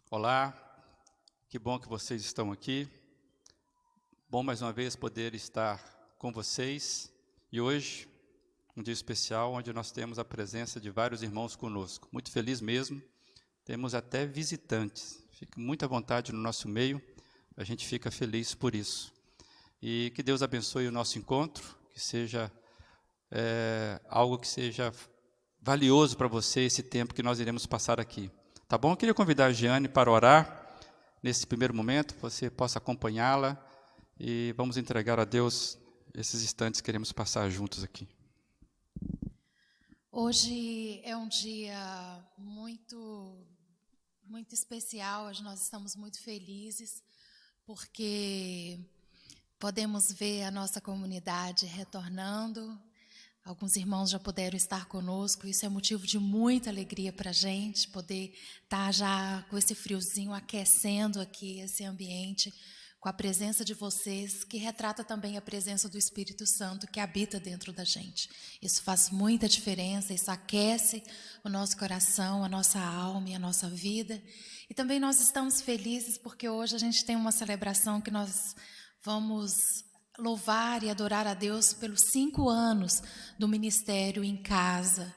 Olá, que bom que vocês estão aqui. Bom mais uma vez poder estar com vocês. E hoje, um dia especial, onde nós temos a presença de vários irmãos conosco. Muito feliz mesmo. Temos até visitantes. Fique muito à vontade no nosso meio. A gente fica feliz por isso. E que Deus abençoe o nosso encontro, que seja algo que seja valioso para você esse tempo que nós iremos passar aqui. Tá bom? Eu queria convidar a Giane para orar nesse primeiro momento, você possa acompanhá-la e vamos entregar a Deus esses instantes que queremos passar juntos aqui. Hoje é um dia muito especial, hoje nós estamos muito felizes porque podemos ver a nossa comunidade retornando. Alguns irmãos já puderam estar conosco, isso é motivo de muita alegria para a gente, poder estar já com esse friozinho aquecendo aqui esse ambiente, com a presença de vocês, que retrata também a presença do Espírito Santo que habita dentro da gente. Isso faz muita diferença, isso aquece o nosso coração, a nossa alma e a nossa vida. E também nós estamos felizes porque hoje a gente tem uma celebração que nós vamos louvar e adorar a Deus pelos 5 anos do Ministério em Casa,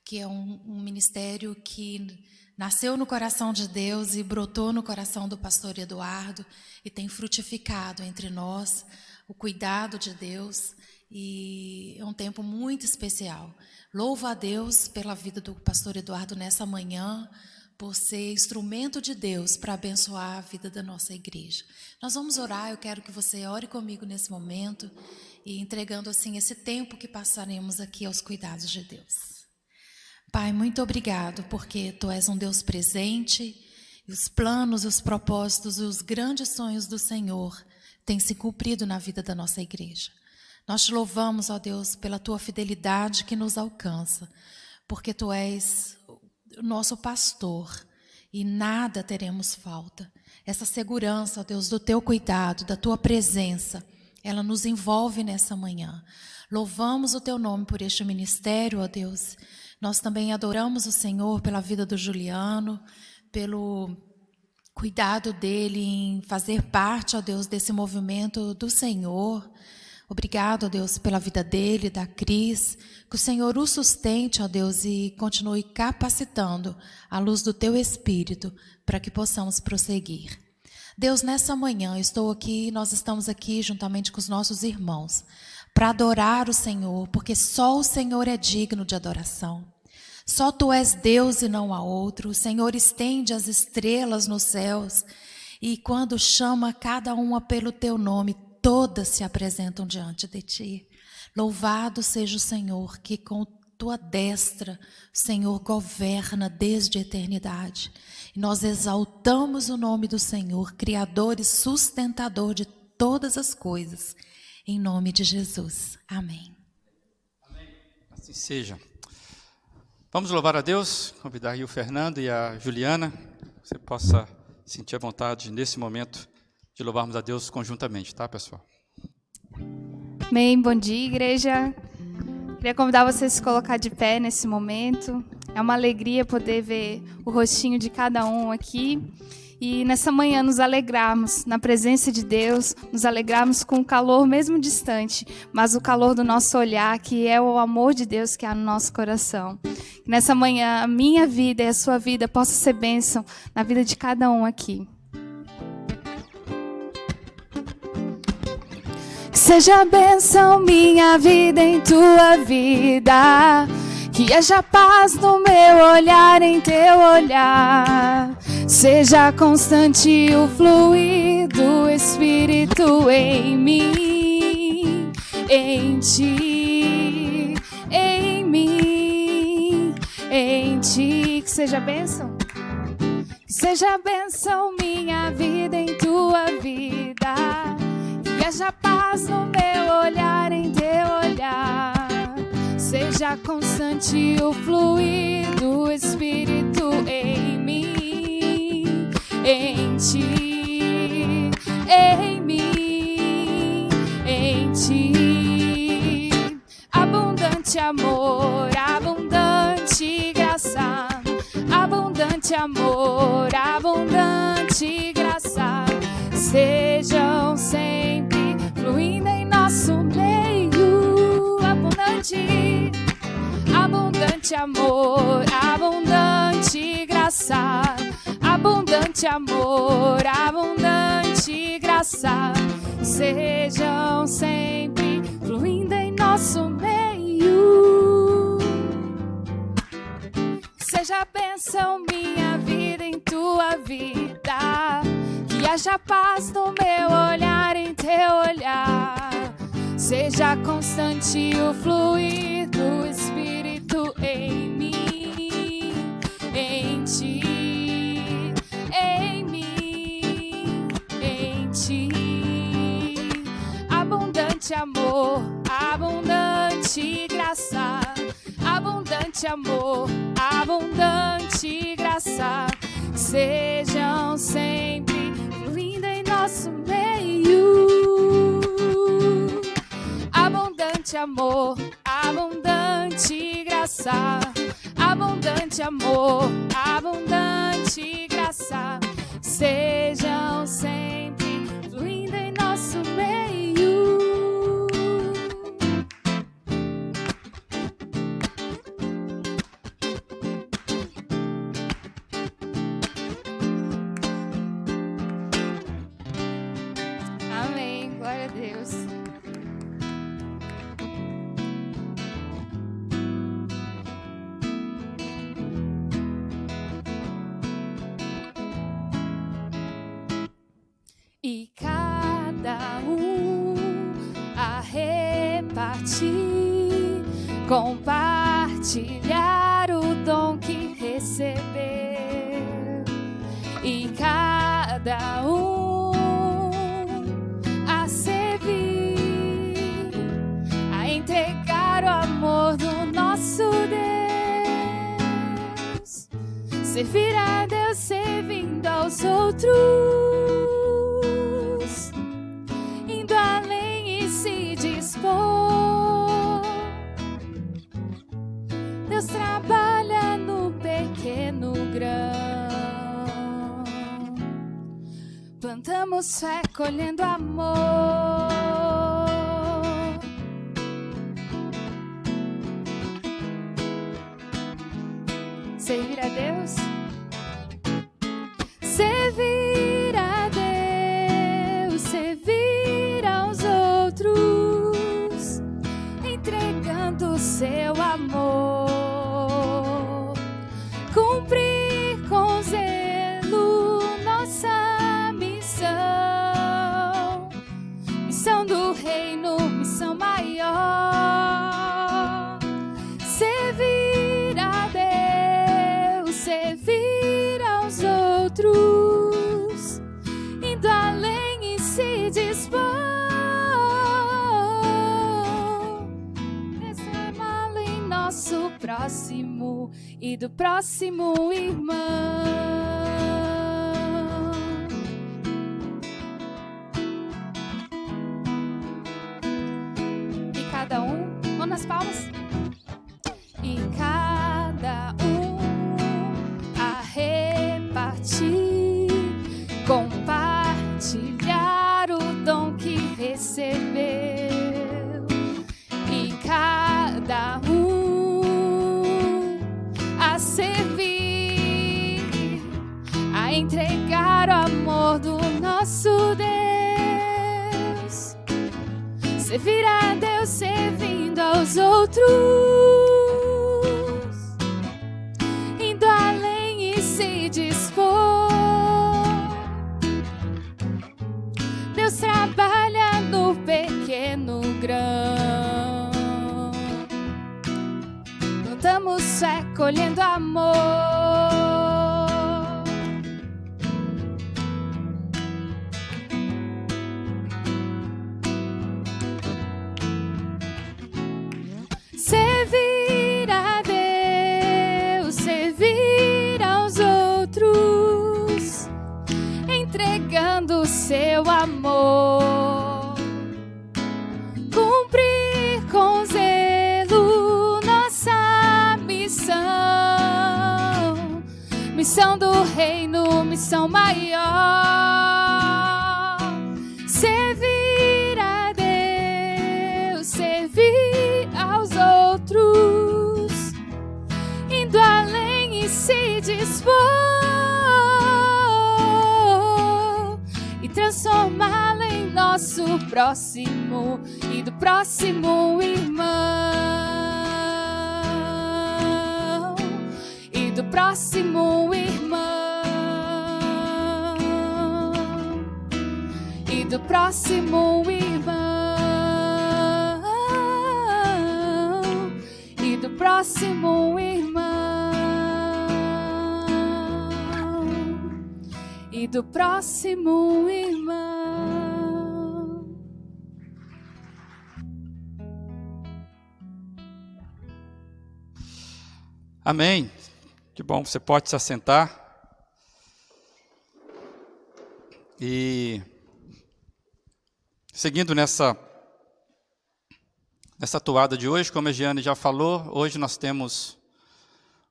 que é um ministério que nasceu no coração de Deus e brotou no coração do pastor Eduardo e tem frutificado entre nós o cuidado de Deus, e é um tempo muito especial. Louvo a Deus pela vida do pastor Eduardo nessa manhã, por ser instrumento de Deus para abençoar a vida da nossa igreja. Nós vamos orar, eu quero que você ore comigo nesse momento e entregando assim esse tempo que passaremos aqui aos cuidados de Deus. Pai, muito obrigado porque Tu és um Deus presente e os planos, os propósitos, os grandes sonhos do Senhor têm se cumprido na vida da nossa igreja. Nós Te louvamos, ó Deus, pela Tua fidelidade que nos alcança, porque Tu és o nosso pastor e nada teremos falta. Essa segurança, ó Deus, do Teu cuidado, da Tua presença, ela nos envolve nessa manhã. Louvamos o Teu nome por este ministério, ó Deus. Nós também adoramos o Senhor pela vida do Juliano, pelo cuidado dele em fazer parte, ó Deus, desse movimento do Senhor. Obrigado, ó Deus, pela vida dele, da Cris, que o Senhor o sustente, ó Deus, e continue capacitando a luz do Teu Espírito para que possamos prosseguir. Deus, nessa manhã nós estamos aqui juntamente com os nossos irmãos para adorar o Senhor, porque só o Senhor é digno de adoração. Só Tu és Deus e não há outro. O Senhor estende as estrelas nos céus e quando chama cada uma pelo Teu nome, todas se apresentam diante de Ti. Louvado seja o Senhor, que com Tua destra o Senhor governa desde a eternidade. E nós exaltamos o nome do Senhor, Criador e sustentador de todas as coisas, em nome de Jesus. Amém. Amém. Assim seja. Vamos louvar a Deus, convidar aí o Fernando e a Juliana, que você possa sentir a vontade nesse momento de louvarmos a Deus conjuntamente, tá, pessoal? Amém, bom dia, igreja. Queria convidar vocês a se colocar de pé nesse momento. É uma alegria poder ver o rostinho de cada um aqui. E nessa manhã nos alegrarmos na presença de Deus, nos alegrarmos com o calor mesmo distante, mas o calor do nosso olhar, que é o amor de Deus que há no nosso coração. Que nessa manhã a minha vida e a sua vida possa ser bênção na vida de cada um aqui. Seja bênção minha vida em tua vida, que haja paz no meu olhar em teu olhar. Seja constante o fluir do Espírito em mim, em ti, em mim, em ti. Que seja bênção. Que seja bênção minha vida em tua vida, que haja paz no meu olhar em teu olhar. Seja constante o fluir do Espírito em mim, em ti, em mim, em ti. Abundante amor, abundante graça, abundante abundante amor, abundante graça, sejam sempre fluindo em nosso meio. Abundante, abundante amor, abundante graça, abundante amor, abundante graça, sejam sempre fluindo em nosso meio. Seja bênção minha vida em tua vida, que haja paz no meu olhar em teu olhar, seja constante o fluir do Espírito em mim, em ti, em mim, em ti. Abundante amor, abundante graça, abundante amor, abundante graça, sejam sempre fluindo em nosso meio. Abundante amor, abundante graça, abundante amor, abundante graça, sejam sempre fluindo em nosso meio. Amém, glória a Deus. E cada a repartir, compartilhar o dom que recebeu. E cada a servir, a entregar o amor do nosso Deus. Servir a Deus servindo aos outros, indo além e se dispor. Deus trabalha no pequeno grão. Plantamos fé colhendo amor. Servir a Deus, servir a Deus, servir aos outros, entregando seu amor, cumprir com zelo nossa missão, missão do reino, missão maior. Servir a Deus, servir aos outros, indo além e se dispor. Recebê-lo em nosso próximo e do próximo irmão. E cada mão nas palmas. E cada a repartir, compartilhar o dom que recebeu. E cada a servir, a entregar o amor do nosso Deus. Servir a Deus servindo aos outros, indo além e se dispor. Deus trabalha no pequeno grão. Plantamos fé colhendo amor. Servir a Deus, servir aos outros, entregando seu amor, cumprir com zelo nossa missão, missão do reino, missão maior. Servir a Deus, servir aos outros, indo além e se dispor e transformá-lo em nosso próximo e do próximo irmão, e do próximo irmão, e do próximo irmão, e do próximo irmão, e do próximo irmão. Amém. Que bom, você pode se assentar. E seguindo nessa toada de hoje, como a Giane já falou, hoje nós temos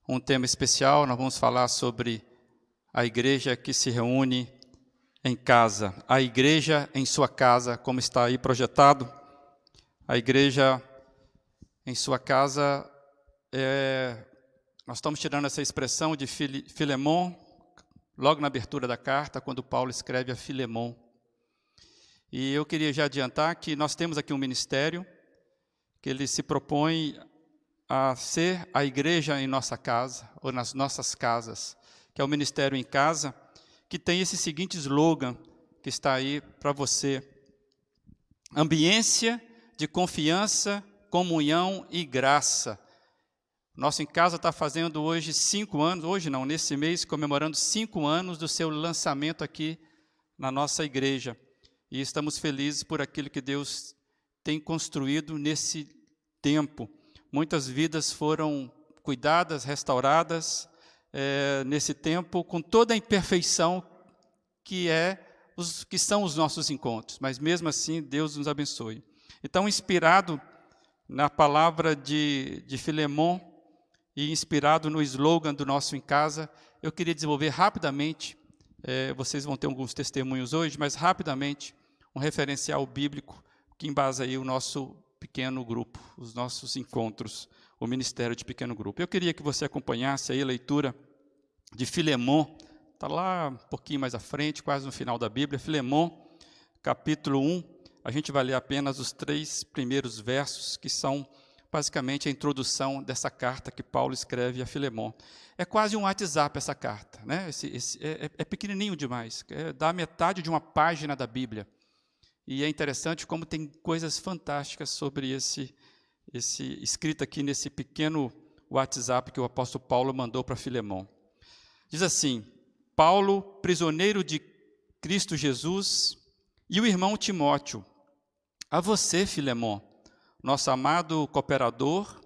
um tema especial. Nós vamos falar sobre a igreja que se reúne em casa. A igreja em sua casa, como está aí projetado. A igreja em sua casa nós estamos tirando essa expressão de Filemon, logo na abertura da carta, quando Paulo escreve a Filemon. E eu queria já adiantar que nós temos aqui um ministério, que ele se propõe a ser a igreja em nossa casa, ou nas nossas casas, que é o Ministério em Casa, que tem esse seguinte slogan, que está aí para você: ambiência de confiança, comunhão e graça. Nosso Em Casa está fazendo hoje 5 anos, hoje não, nesse mês, comemorando 5 anos do seu lançamento aqui na nossa igreja. E estamos felizes por aquilo que Deus tem construído nesse tempo. Muitas vidas foram cuidadas, restauradas nesse tempo, com toda a imperfeição que são os nossos encontros. Mas mesmo assim, Deus nos abençoe. Então, inspirado na palavra de Filemon, e inspirado no slogan do nosso Em Casa, eu queria desenvolver rapidamente, vocês vão ter alguns testemunhos hoje, mas rapidamente, um referencial bíblico que embasa aí o nosso pequeno grupo, os nossos encontros, o ministério de pequeno grupo. Eu queria que você acompanhasse aí a leitura de Filemon, está lá um pouquinho mais à frente, quase no final da Bíblia, Filemon, capítulo 1, a gente vai ler apenas os 3 primeiros versos, que são basicamente a introdução dessa carta que Paulo escreve a Filemon. É quase um WhatsApp essa carta, né? É pequenininho demais, dá metade de uma página da Bíblia. E é interessante como tem coisas fantásticas sobre esse escrito aqui nesse pequeno WhatsApp que o apóstolo Paulo mandou para Filemon. Diz assim: Paulo, prisioneiro de Cristo Jesus, e o irmão Timóteo, a você, Filemon, nosso amado cooperador,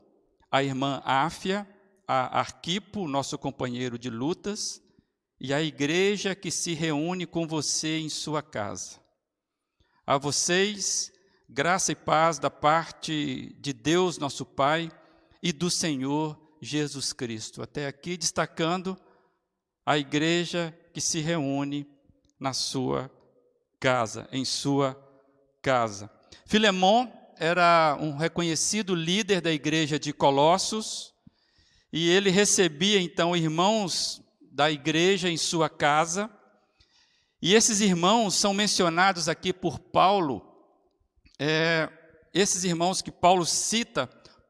a irmã Áfia, a Arquipo, nosso companheiro de lutas, e a igreja que se reúne com você em sua casa. A vocês, graça e paz da parte de Deus, nosso Pai, e do Senhor Jesus Cristo. Até aqui, destacando a igreja que se reúne na sua casa, em sua casa. Filemon era um reconhecido líder da igreja de Colossos, e ele recebia, então, irmãos da igreja em sua casa, e esses irmãos são mencionados aqui por Paulo, esses irmãos que Paulo cita,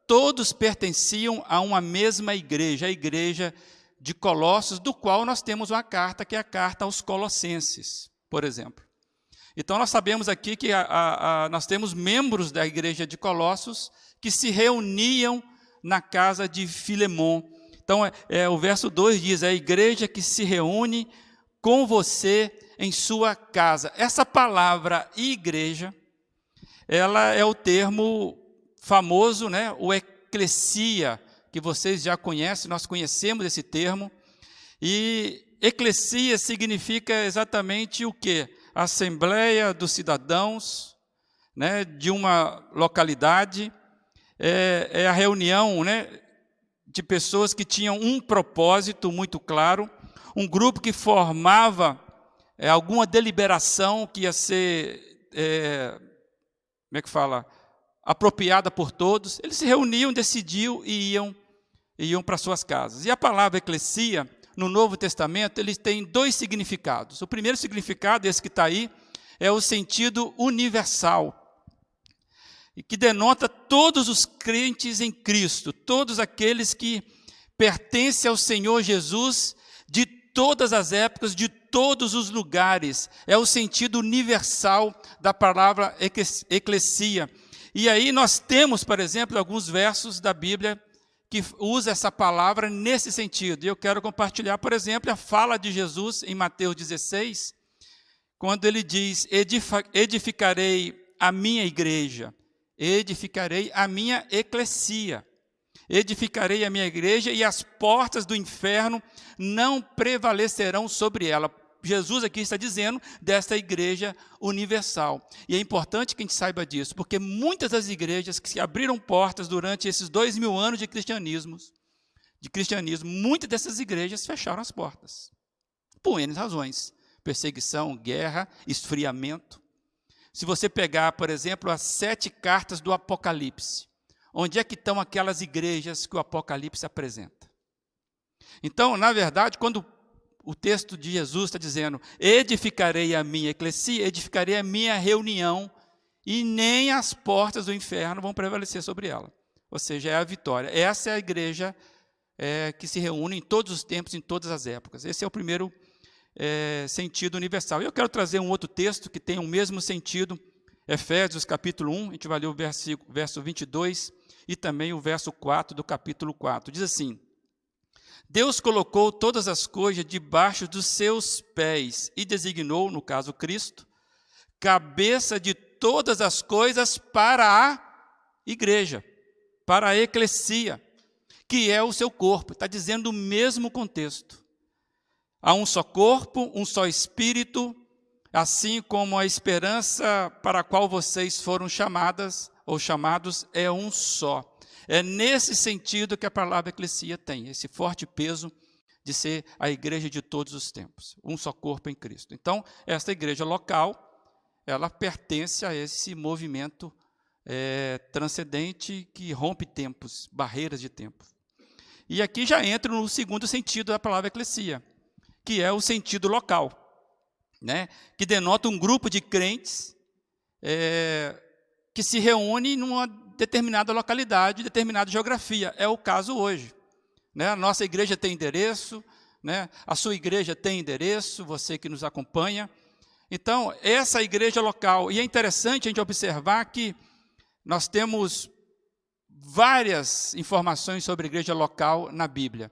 todos pertenciam a uma mesma igreja, a igreja de Colossos, do qual nós temos uma carta, que é a carta aos Colossenses, por exemplo. Então, nós sabemos aqui que nós temos membros da igreja de Colossos que se reuniam na casa de Filemon. Então, o verso 2 diz, a igreja que se reúne com você em sua casa. Essa palavra igreja, ela é o termo famoso, né? O eclesia, que vocês já conhecem, nós conhecemos esse termo. E eclesia significa exatamente o quê? A assembleia dos cidadãos, né, de uma localidade, é a reunião, né, de pessoas que tinham um propósito muito claro, um grupo que formava alguma deliberação que ia ser, como é que fala, apropriada por todos. Eles se reuniam, decidiam e iam para suas casas. E a palavra eclesia, no Novo Testamento, ele tem dois significados. O primeiro significado, esse que está aí, é o sentido universal, e que denota todos os crentes em Cristo, todos aqueles que pertencem ao Senhor Jesus, de todas as épocas, de todos os lugares. É o sentido universal da palavra eclesia. E aí nós temos, por exemplo, alguns versos da Bíblia que usa essa palavra nesse sentido. E eu quero compartilhar, por exemplo, a fala de Jesus em Mateus 16, quando ele diz: edificarei a minha igreja, edificarei a minha eclesia, edificarei a minha igreja e as portas do inferno não prevalecerão sobre ela. Jesus aqui está dizendo desta igreja universal. E é importante que a gente saiba disso, porque muitas das igrejas que se abriram portas durante esses 2000 anos de cristianismo, muitas dessas igrejas fecharam as portas, por N razões: perseguição, guerra, esfriamento. Se você pegar, por exemplo, as 7 cartas do Apocalipse, onde é que estão aquelas igrejas que o Apocalipse apresenta? Então, na verdade, quando o texto de Jesus está dizendo: edificarei a minha eclesia, edificarei a minha reunião, e nem as portas do inferno vão prevalecer sobre ela. Ou seja, é a vitória. Essa é a igreja que se reúne em todos os tempos, em todas as épocas. Esse é o primeiro sentido universal. E eu quero trazer um outro texto que tem o mesmo sentido, Efésios capítulo 1, a gente vai ler o verso 22 e também o verso 4 do capítulo 4. Diz assim: Deus colocou todas as coisas debaixo dos seus pés e designou, no caso Cristo, cabeça de todas as coisas para a igreja, para a eclesia, que é o seu corpo. Está dizendo o mesmo contexto. Há um só corpo, um só espírito, assim como a esperança para a qual vocês foram chamadas ou chamados é um só. É nesse sentido que a palavra eclesia tem, esse forte peso de ser a igreja de todos os tempos, um só corpo em Cristo. Então, esta igreja local, ela pertence a esse movimento transcendente que rompe tempos, barreiras de tempo. E aqui já entra no segundo sentido da palavra eclesia, que é o sentido local, né? Que denota um grupo de crentes que se reúne numa determinada localidade, determinada geografia. É o caso hoje, né? A nossa igreja tem endereço, né? A sua igreja tem endereço, você que nos acompanha. Então, essa igreja local, e é interessante a gente observar que nós temos várias informações sobre a igreja local na Bíblia.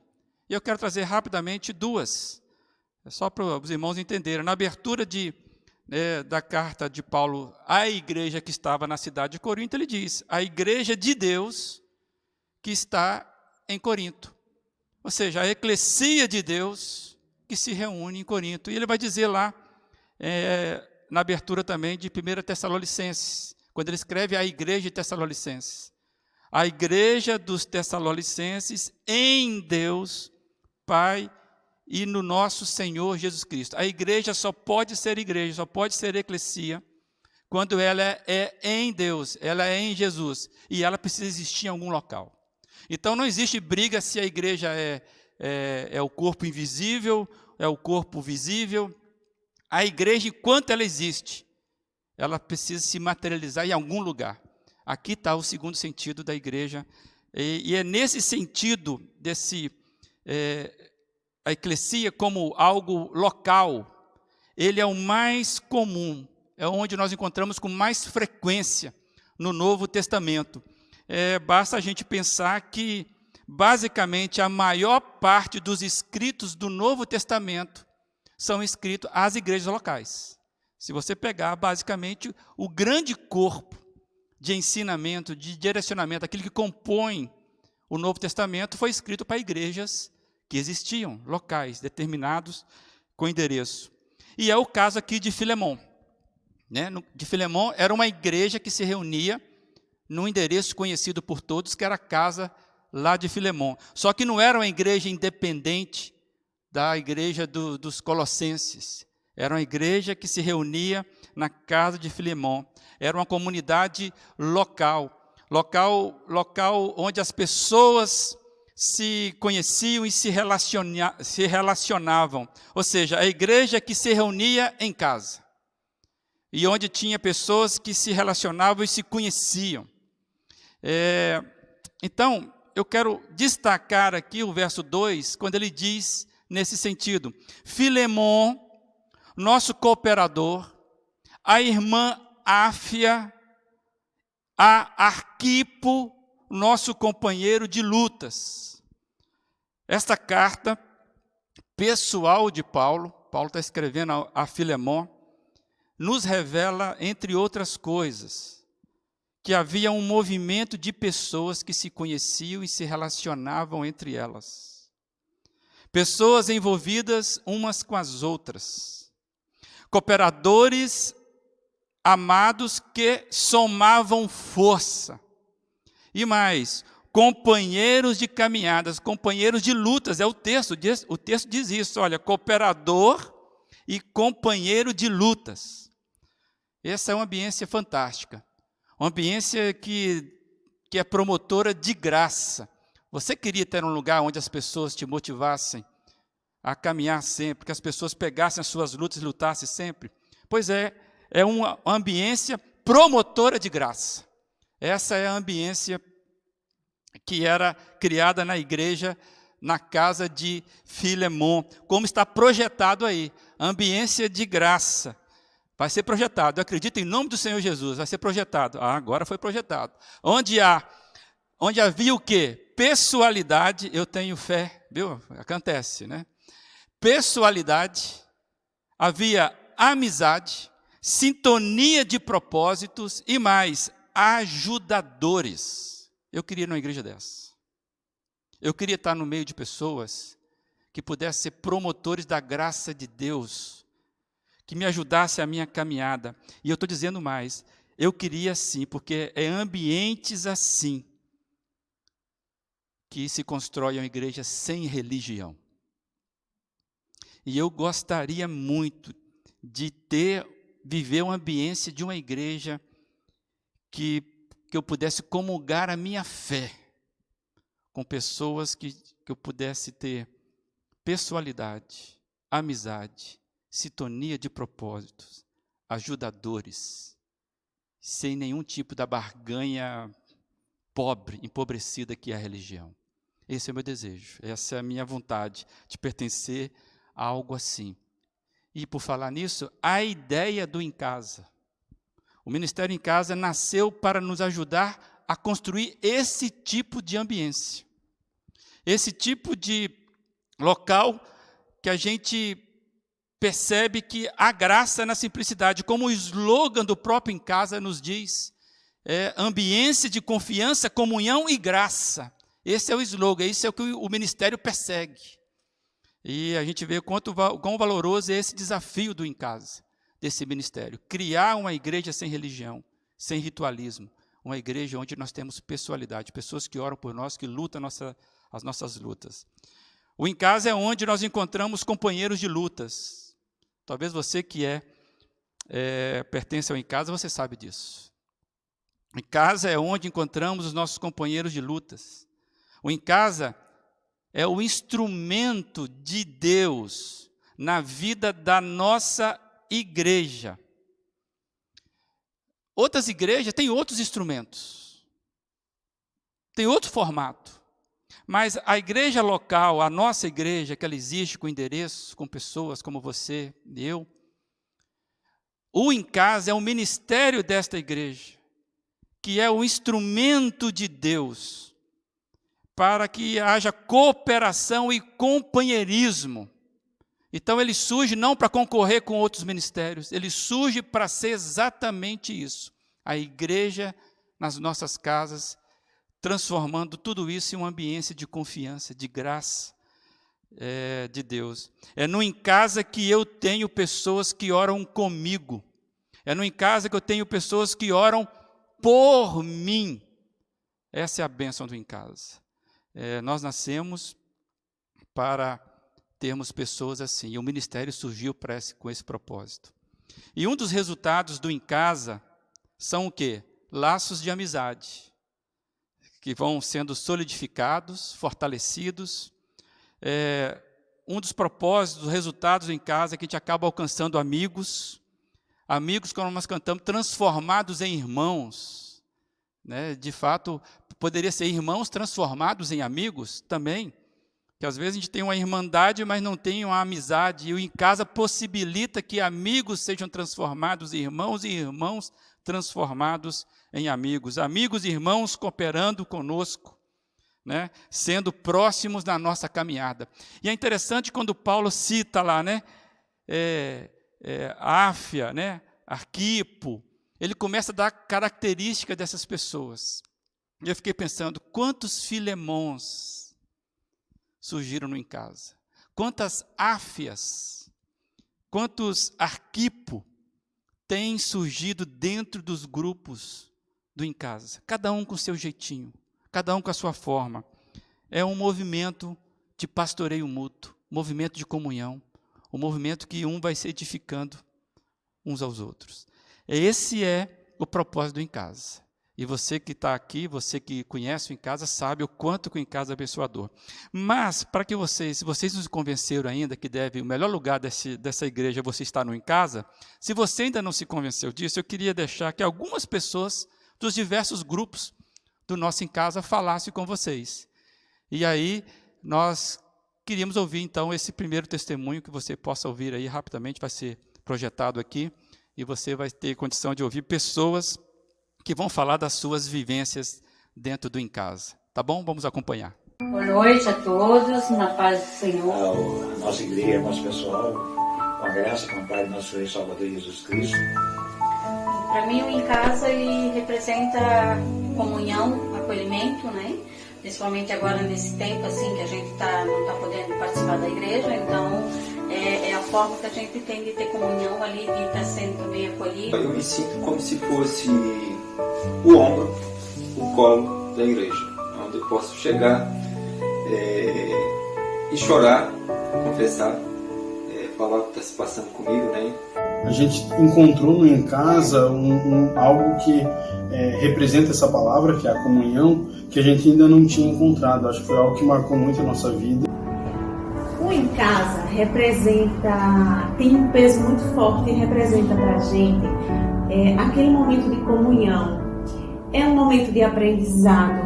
E eu quero trazer rapidamente duas, só para os irmãos entenderem. Na abertura da carta de Paulo à igreja que estava na cidade de Corinto, ele diz: a igreja de Deus que está em Corinto. Ou seja, a eclesia de Deus que se reúne em Corinto. E ele vai dizer lá, na abertura também de 1 Tessalonicenses, quando ele escreve a igreja de Tessalonicenses: a igreja dos Tessalonicenses em Deus, Pai e no nosso Senhor Jesus Cristo. A igreja só pode ser igreja, só pode ser eclesia, quando ela é em Deus, ela é em Jesus, e ela precisa existir em algum local. Então não existe briga se a igreja é o corpo invisível, é o corpo visível. A igreja, enquanto ela existe, ela precisa se materializar em algum lugar. Aqui está o segundo sentido da igreja, e é nesse sentido a eclesia como algo local, ele é o mais comum, é onde nós encontramos com mais frequência no Novo Testamento. Basta a gente pensar que, basicamente, a maior parte dos escritos do Novo Testamento são escritos às igrejas locais. Se você pegar, basicamente, o grande corpo de ensinamento, de direcionamento, aquilo que compõe o Novo Testamento, foi escrito para igrejas que existiam, locais, determinados, com endereço. E é o caso aqui de Filemon. Né? De Filemon era uma igreja que se reunia num endereço conhecido por todos, que era a casa lá de Filemon. Só que não era uma igreja independente da igreja dos Colossenses. Era uma igreja que se reunia na casa de Filemon. Era uma comunidade local onde as pessoas se conheciam e se relacionavam. Ou seja, a igreja que se reunia em casa. E onde tinha pessoas que se relacionavam e se conheciam. Então, eu quero destacar aqui o verso 2, quando ele diz nesse sentido: Filemon, nosso cooperador, a irmã Áfia, a Arquipo, nosso companheiro de lutas. Esta carta pessoal de Paulo está escrevendo a Filemon, nos revela, entre outras coisas, que havia um movimento de pessoas que se conheciam e se relacionavam entre elas. Pessoas envolvidas umas com as outras. Cooperadores amados que somavam força. E mais, companheiros de caminhadas, companheiros de lutas. O texto diz isso, olha, cooperador e companheiro de lutas. Essa é uma ambiência fantástica. Uma ambiência que é promotora de graça. Você queria ter um lugar onde as pessoas te motivassem a caminhar sempre, que as pessoas pegassem as suas lutas e lutassem sempre? Pois é uma ambiência promotora de graça. Essa é a ambiência que era criada na igreja, na casa de Filemon, como está projetado aí, ambiência de graça. Vai ser projetado, eu acredito em nome do Senhor Jesus, vai ser projetado. Agora foi projetado. Onde havia o quê? Pessoalidade, eu tenho fé, viu? Acontece, né? Pessoalidade, havia amizade, sintonia de propósitos e mais, ajudadores. Eu queria ir numa igreja dessa. Eu queria estar no meio de pessoas que pudessem ser promotores da graça de Deus, que me ajudasse a minha caminhada. E eu estou dizendo mais, eu queria sim, porque é ambientes assim que se constrói uma igreja sem religião. E eu gostaria muito de viver uma ambiência de uma igreja que eu pudesse comungar a minha fé com pessoas que eu pudesse ter pessoalidade, amizade, sintonia de propósitos, ajudadores, sem nenhum tipo da barganha pobre, empobrecida que é a religião. Esse é o meu desejo, essa é a minha vontade, de pertencer a algo assim. E por falar nisso, a ideia do Em Casa. O Ministério Em Casa nasceu para nos ajudar a construir esse tipo de ambiência. Esse tipo de local que a gente percebe que há graça na simplicidade, como o slogan do próprio Em Casa nos diz, ambiência de confiança, comunhão e graça. Esse é o slogan, isso é o que o ministério persegue. E a gente vê quão valoroso é esse desafio do Em Casa, desse ministério. Criar uma igreja sem religião, sem ritualismo, uma igreja onde nós temos pessoalidade, pessoas que oram por nós, que lutam as nossas lutas. O Em Casa é onde nós encontramos companheiros de lutas. Talvez você que pertence ao Em Casa, você sabe disso. O Em Casa é onde encontramos os nossos companheiros de lutas. O Em Casa é o instrumento de Deus na vida da nossa igreja. Outras igrejas têm outros instrumentos, tem outro formato. Mas a igreja local, a nossa igreja, que ela existe com endereços, com pessoas como você e eu, o Em Casa é o ministério desta igreja, que é o instrumento de Deus para que haja cooperação e companheirismo. Então ele surge não para concorrer com outros ministérios, ele surge para ser exatamente isso. A igreja nas nossas casas, transformando tudo isso em uma ambiência de confiança, de graça de Deus. É no Em Casa que eu tenho pessoas que oram comigo. É no Em Casa que eu tenho pessoas que oram por mim. Essa é a bênção do Em Casa. Nós nascemos para termos pessoas assim. E o ministério surgiu com esse propósito. E um dos resultados do Em Casa são o quê? Laços de amizade, que vão sendo solidificados, fortalecidos. Um dos propósitos, dos resultados do Em Casa é que a gente acaba alcançando amigos, como nós cantamos, transformados em irmãos. Né? De fato, poderia ser irmãos transformados em amigos também, que às vezes a gente tem uma irmandade, mas não tem uma amizade, e o Em Casa possibilita que amigos sejam transformados em irmãos e irmãos transformados em amigos. Amigos e irmãos cooperando conosco, né? Sendo próximos na nossa caminhada. E é interessante quando Paulo cita lá, né? Áfia, né? Arquipo, ele começa a dar características dessas pessoas. E eu fiquei pensando, quantos Filemons surgiram no Em Casa? Quantas Áfias, quantos Arquipo têm surgido dentro dos grupos do Em Casa? Cada um com seu jeitinho, cada um com a sua forma. É um movimento de pastoreio mútuo, movimento de comunhão, um movimento que um vai se edificando uns aos outros. Esse é o propósito do Em Casa. E você que está aqui, você que conhece o Em Casa, sabe o quanto que o Em Casa é abençoador. Mas, para que vocês, se vocês nos convenceram ainda que o melhor lugar dessa igreja é você estar no Em Casa, se você ainda não se convenceu disso, eu queria deixar que algumas pessoas dos diversos grupos do nosso Em Casa falassem com vocês. E aí, nós queríamos ouvir, então, esse primeiro testemunho, que você possa ouvir aí rapidamente, vai ser projetado aqui, e você vai ter condição de ouvir pessoas que vão falar das suas vivências dentro do Em Casa. Tá bom? Vamos acompanhar. Boa noite a todos, na paz do Senhor. A nossa igreja, nosso pessoal, com a graça, com o Pai do nosso Senhor e Salvador Jesus Cristo. Para mim, o Em Casa, ele representa comunhão, acolhimento, né? Principalmente agora nesse tempo assim que a gente não está podendo participar da igreja, então é a forma que a gente tem de ter comunhão ali, de estar sendo também acolhido. Eu me sinto como se fosse o ombro, o colo da igreja, onde eu posso chegar e chorar, confessar, falar o que está se passando comigo, né? A gente encontrou no Em Casa algo que representa essa palavra, que é a comunhão, que a gente ainda não tinha encontrado. Acho que foi algo que marcou muito a nossa vida. O Em Casa tem um peso muito forte e representa para a gente aquele momento de comunhão. É um momento de aprendizado,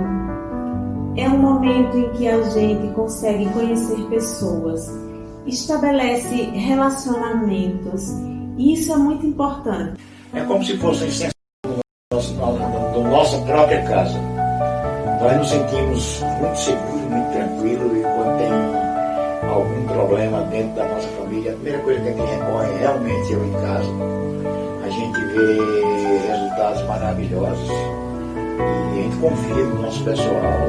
é um momento em que a gente consegue conhecer pessoas, estabelece relacionamentos, e isso é muito importante. É como se fosse a extensão da nossa própria casa. Nós nos sentimos muito seguros, muito tranquilos, e quando tem algum problema dentro da nossa família, a primeira coisa que a gente recorre realmente é o Em Casa. A gente vê resultados maravilhosos e a gente confia no nosso pessoal,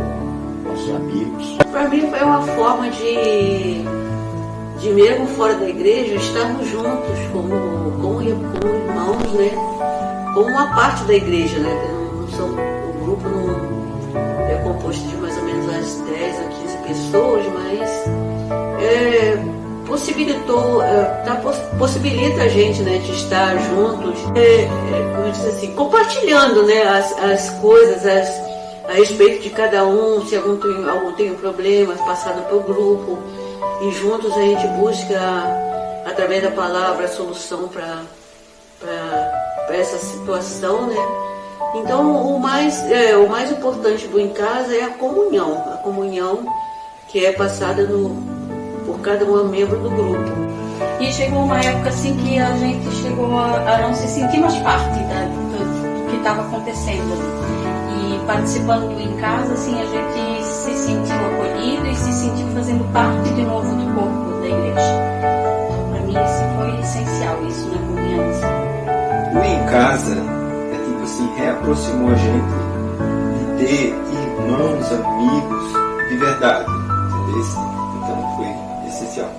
nossos amigos. Para mim é uma forma de mesmo fora da igreja, estarmos juntos como irmãos, né? Como uma parte da igreja, né? O grupo não é composto de mais ou menos umas 10 a 15 pessoas, mas possibilita a gente, né, de estar juntos, como diz assim, compartilhando, né, as coisas a respeito de cada um, se algum tem um problema passado pelo grupo, e juntos a gente busca, através da palavra, a solução para essa situação, né? Então, o mais importante do Em Casa é a comunhão que é passada por cada um membro do grupo. E chegou uma época assim que a gente chegou a não se sentir mais parte do que estava acontecendo. E participando do Em Casa, assim, a gente se sentiu acolhido e se sentiu fazendo parte de novo do corpo da igreja. Então, para mim, isso foi essencial, isso na comunhão. O Em Casa reaproximou a gente de ter irmãos, amigos de verdade, entendeu? Então foi essencial.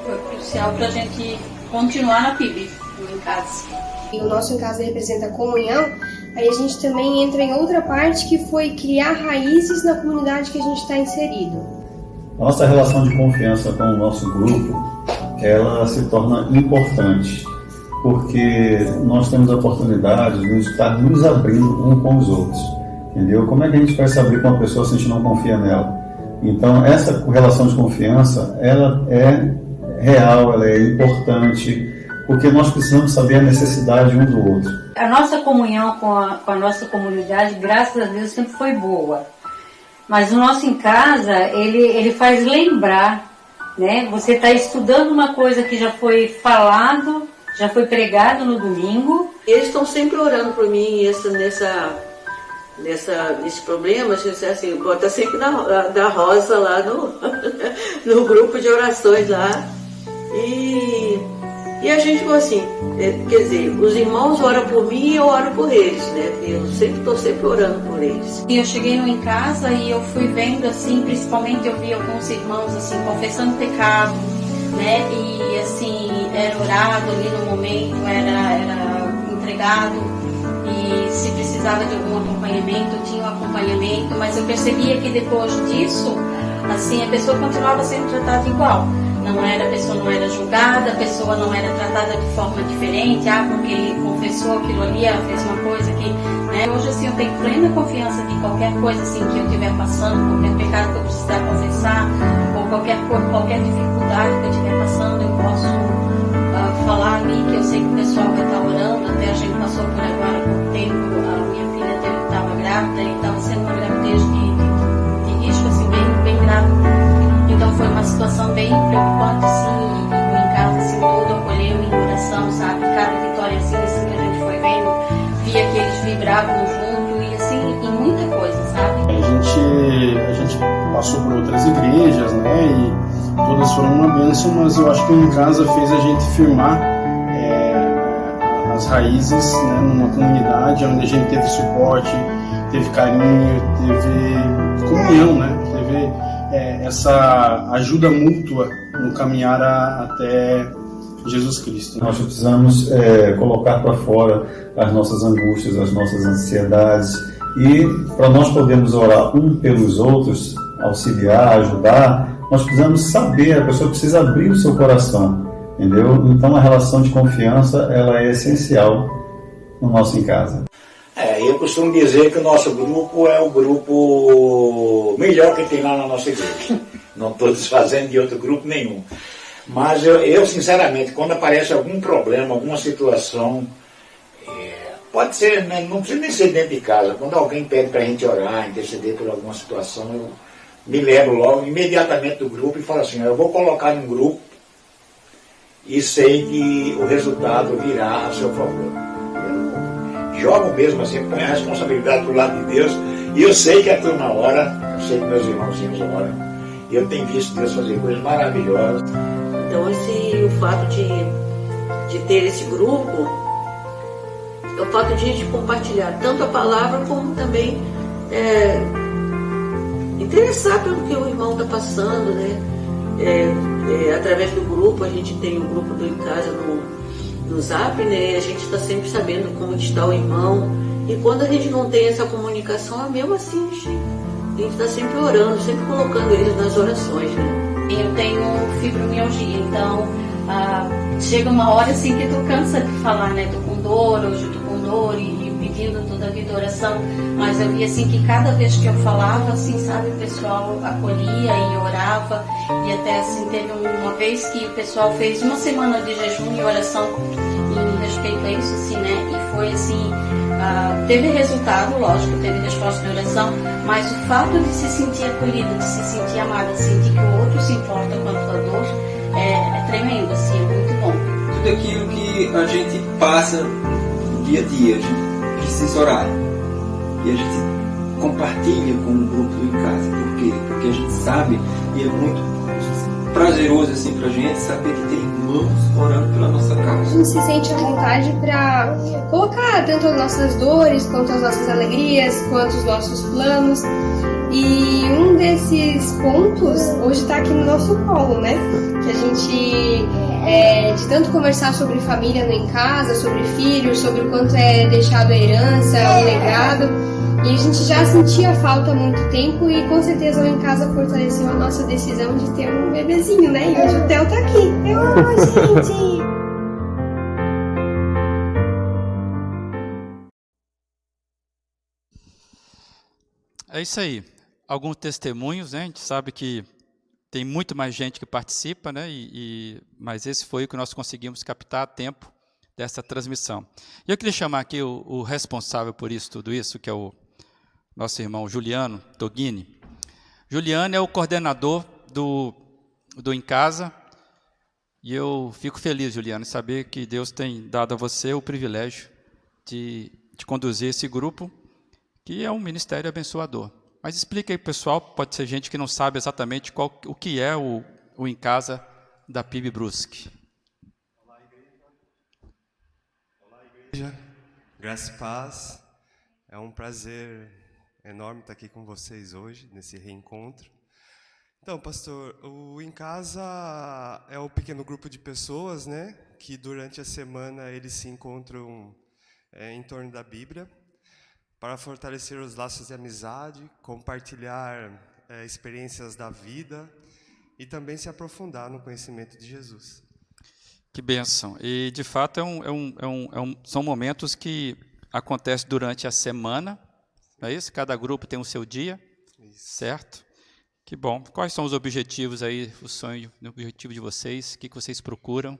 Foi crucial para a gente continuar na PIB, no Em Casa. E o nosso Em Casa representa a comunhão, aí a gente também entra em outra parte que foi criar raízes na comunidade que a gente está inserido. A nossa relação de confiança com o nosso grupo, ela se torna importante, porque nós temos a oportunidade de estar nos abrindo um com os outros, entendeu? Como é que a gente vai se abrir com uma pessoa se a gente não confia nela? Então, essa relação de confiança, ela é real, ela é importante, porque nós precisamos saber a necessidade um do outro. A nossa comunhão com a nossa comunidade, graças a Deus, sempre foi boa. Mas o nosso em casa, ele faz lembrar, né? Você está estudando uma coisa que já foi falado, já foi pregado no domingo. Eles estão sempre orando por mim nesse problema, assim, bota sempre da Rosa lá no grupo de orações lá. E a gente, assim, quer dizer, os irmãos oram por mim e eu oro por eles, né? Eu estou sempre orando por eles. E eu cheguei em casa e eu fui vendo, assim, principalmente eu vi alguns irmãos, assim, confessando pecado, né? E, assim, era orado ali no momento, era entregado. E se precisava de algum acompanhamento, tinha um acompanhamento. Mas eu percebia que depois disso, assim, a pessoa continuava sendo tratada igual. A pessoa não era julgada, a pessoa não era tratada de forma diferente, porque confessou aquilo ali, ela fez uma coisa que, né? Hoje, assim, eu tenho plena confiança de qualquer coisa, assim, que eu estiver passando, qualquer pecado que eu precisar confessar, ou qualquer dificuldade que eu estiver passando, eu posso falar ali, que eu sei que o pessoal vai estar orando. Até a gente passou por agora por tempo, a minha filha estava grávida, e estava sendo uma gravidez de risco, assim, bem grave. Então foi uma situação bem preocupante, assim, e em casa, assim, todo acolheu em oração, sabe? Cada vitória, assim, que a gente foi vendo, via que eles vibravam junto, e assim, e muita coisa, sabe? A gente passou por outras igrejas, né? E todas foram uma bênção, mas eu acho que em casa fez a gente firmar as raízes, né? Numa comunidade onde a gente teve suporte, teve carinho, teve comunhão, né? Teve essa ajuda mútua no caminhar até Jesus Cristo. Nós precisamos colocar para fora as nossas angústias, as nossas ansiedades, e para nós podermos orar um pelos outros, auxiliar, ajudar, nós precisamos saber, a pessoa precisa abrir o seu coração, entendeu? Então a relação de confiança, ela é essencial no nosso em casa. Eu costumo dizer que o nosso grupo é o grupo melhor que tem lá na nossa igreja. Não estou desfazendo de outro grupo nenhum. Mas eu sinceramente, quando aparece algum problema, alguma situação, pode ser, né, não precisa nem ser dentro de casa, quando alguém pede para a gente orar, interceder por alguma situação, eu me lembro logo, imediatamente do grupo e falo assim, eu vou colocar num grupo e sei que o resultado virá a seu favor. Jogo mesmo assim, põe a responsabilidade do lado de Deus, e eu sei que a turma ora, eu sei que meus irmãozinhos oram, e eu tenho visto Deus fazer coisas maravilhosas. Então o fato de ter esse grupo, é o fato de a gente compartilhar tanto a palavra como também interessar pelo que o irmão está passando, né? Através do grupo, a gente tem um grupo do Em Casa no Zap, né? A gente está sempre sabendo como está o irmão, e quando a gente não tem essa comunicação, mesmo assim a gente está sempre orando, sempre colocando eles nas orações, né? Eu tenho fibromialgia, então chega uma hora assim que tu cansa de falar, né? Tô com dor, hoje eu tô com dor, e pedindo toda a vida oração, mas eu via assim que cada vez que eu falava, assim, sabe, o pessoal acolhia e orava, e até assim teve uma vez que o pessoal fez uma semana de jejum e oração em respeito a isso, assim, né? E foi assim, teve resultado, lógico, teve resposta de oração, mas o fato de se sentir acolhida, de se sentir amada, de sentir que o outro se importa com a tua dor, é tremendo, assim, é muito bom. Tudo aquilo que a gente passa dia a dia, a gente precisa orar. E a gente compartilha com o grupo em casa. Por quê? Porque a gente sabe, e é muito prazeroso assim pra gente saber que tem irmãos orando pela nossa causa. A gente se sente à vontade para colocar tanto as nossas dores, quanto as nossas alegrias, quanto os nossos planos. E um desses pontos hoje está aqui no nosso colo, né? Que a gente, de tanto conversar sobre família no Em Casa, sobre filhos, sobre o quanto é deixado a herança, o legado, E a gente já sentia falta há muito tempo e com certeza o Em Casa fortaleceu a nossa decisão de ter um bebezinho, né? E hoje o Theo tá aqui. Oh, gente! É isso aí. Alguns testemunhos, né? A gente sabe que tem muito mais gente que participa, né? Mas esse foi o que nós conseguimos captar a tempo dessa transmissão. E eu queria chamar aqui o responsável por isso, tudo isso, que é o nosso irmão Juliano Toghini. Juliano é o coordenador do Em Casa, e eu fico feliz, Juliano, em saber que Deus tem dado a você o privilégio de conduzir esse grupo, que é um ministério abençoador. Mas explica aí, pessoal, pode ser gente que não sabe exatamente o que é o Em Casa da PIB Brusque. Olá, igreja. Graça e paz. É um prazer enorme estar aqui com vocês hoje, nesse reencontro. Então, pastor, o Em Casa é um pequeno grupo de pessoas, né, que durante a semana eles se encontram em torno da Bíblia, para fortalecer os laços de amizade, compartilhar experiências da vida e também se aprofundar no conhecimento de Jesus. Que bênção. E, de fato, são momentos que acontecem durante a semana, não é isso? Cada grupo tem o seu dia, certo? Que bom. Quais são os objetivos aí, o sonho, o objetivo de vocês? O que vocês procuram?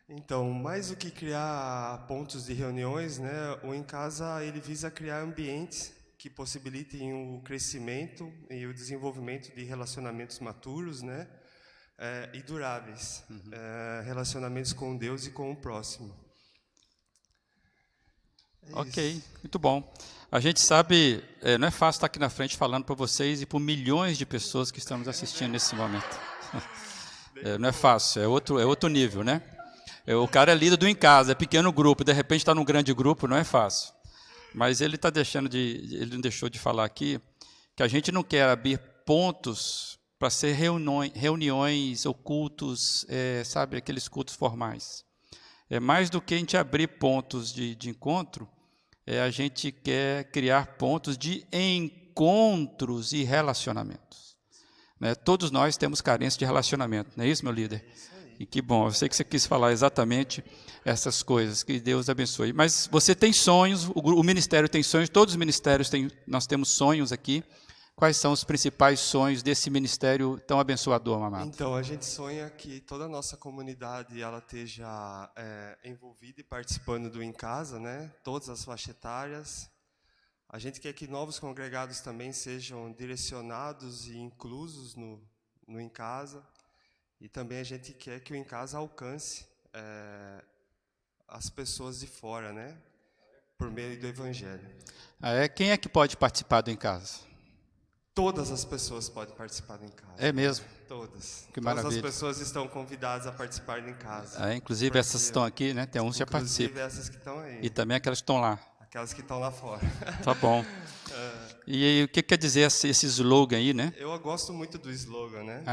Então, mais do que criar pontos de reuniões, né, o Em Casa ele visa criar ambientes que possibilitem o crescimento e o desenvolvimento de relacionamentos maturos, né, e duráveis, relacionamentos com Deus e com o próximo. Ok, muito bom. A gente sabe, não é fácil estar aqui na frente falando para vocês e para milhões de pessoas que estamos assistindo nesse momento. Não é fácil, é outro nível, né? O cara é líder do Em Casa, é pequeno grupo, de repente está num grande grupo, não é fácil. Mas ele ele não deixou de falar aqui que a gente não quer abrir pontos para ser reuniões ou cultos, sabe, aqueles cultos formais. É mais do que a gente abrir pontos de encontro, a gente quer criar pontos de encontros e relacionamentos. Né? Todos nós temos carência de relacionamento, não é isso, meu líder? E que bom, eu sei que você quis falar exatamente essas coisas, que Deus abençoe. Mas você tem sonhos, o ministério tem sonhos, todos os ministérios nós temos sonhos aqui. Quais são os principais sonhos desse ministério tão abençoador, Mamado? Então, a gente sonha que toda a nossa comunidade ela esteja envolvida e participando do Em Casa, né? Todas as faixas etárias. A gente quer que novos congregados também sejam direcionados e inclusos no Em Casa. E também a gente quer que o Em Casa alcance as pessoas de fora, né? Por meio do Evangelho. Quem é que pode participar do Em Casa? Todas as pessoas podem participar do Em Casa. É mesmo? Todas. Que maravilha. Todas as pessoas estão convidadas a participar do Em Casa. Inclusive essas que estão aqui, né? Tem uns que já participam. Inclusive essas que estão aí. E também aquelas que estão lá. Aquelas que estão lá fora. Tá bom. E o que quer dizer esse slogan aí, né? Eu gosto muito do slogan, né?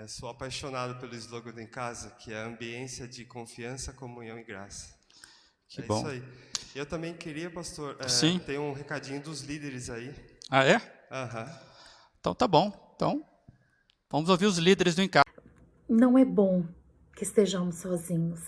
Sou apaixonado pelo slogan do Em Casa, que é a ambiência de confiança, comunhão e graça. Que bom. Isso aí. Eu também queria, pastor, ter um recadinho dos líderes aí. Ah, é? Então tá bom. Então, vamos ouvir os líderes do Em Casa. Não é bom que estejamos sozinhos.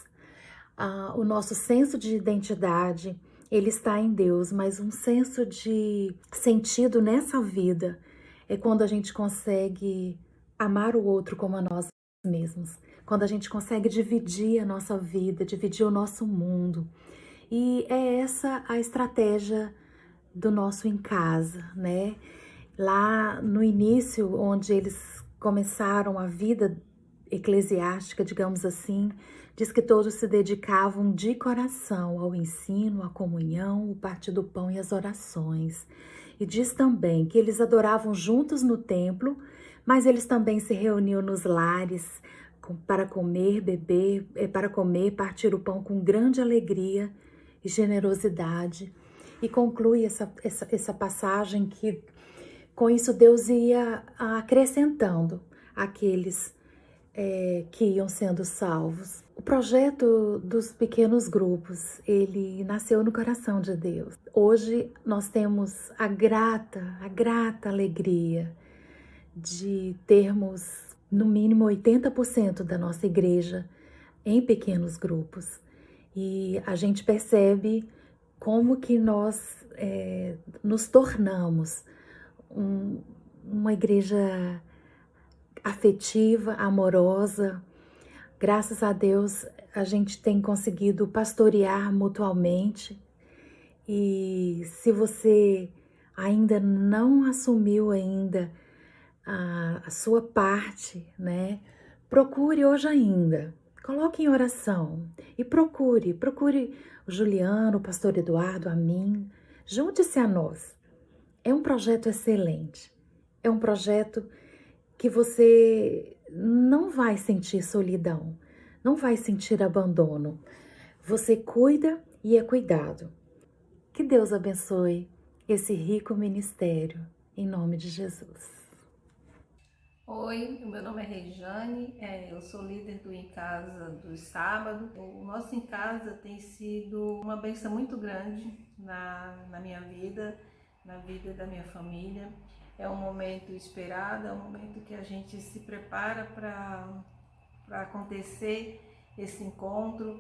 O nosso senso de identidade, ele está em Deus, mas um senso de sentido nessa vida é quando a gente consegue amar o outro como a nós mesmos. Quando a gente consegue dividir a nossa vida, dividir o nosso mundo. E é essa a estratégia do nosso Em Casa, né? Lá no início, onde eles começaram a vida eclesiástica, digamos assim, diz que todos se dedicavam de coração ao ensino, à comunhão, o partir do pão e as orações. E diz também que eles adoravam juntos no templo, mas eles também se reuniam nos lares para comer, beber, partir o pão com grande alegria e generosidade. E conclui essa passagem que com isso Deus ia acrescentando aqueles que iam sendo salvos. O projeto dos pequenos grupos, ele nasceu no coração de Deus. Hoje nós temos a grata alegria de termos no mínimo 80% da nossa igreja em pequenos grupos. E a gente percebe como que nós nos tornamos uma igreja afetiva, amorosa. Graças a Deus, a gente tem conseguido pastorear mutuamente. E se você ainda não assumiu a sua parte, né? Procure hoje ainda. Coloque em oração e procure o Juliano, o pastor Eduardo, a mim. Junte-se a nós. É um projeto excelente. É um projeto que você não vai sentir solidão, não vai sentir abandono. Você cuida e é cuidado. Que Deus abençoe esse rico ministério, em nome de Jesus. Oi, o meu nome é Rejane, eu sou líder do Em Casa dos sábados. O nosso Em Casa tem sido uma bênção muito grande na minha vida, na vida da minha família. É um momento esperado, é um momento que a gente se prepara para acontecer esse encontro.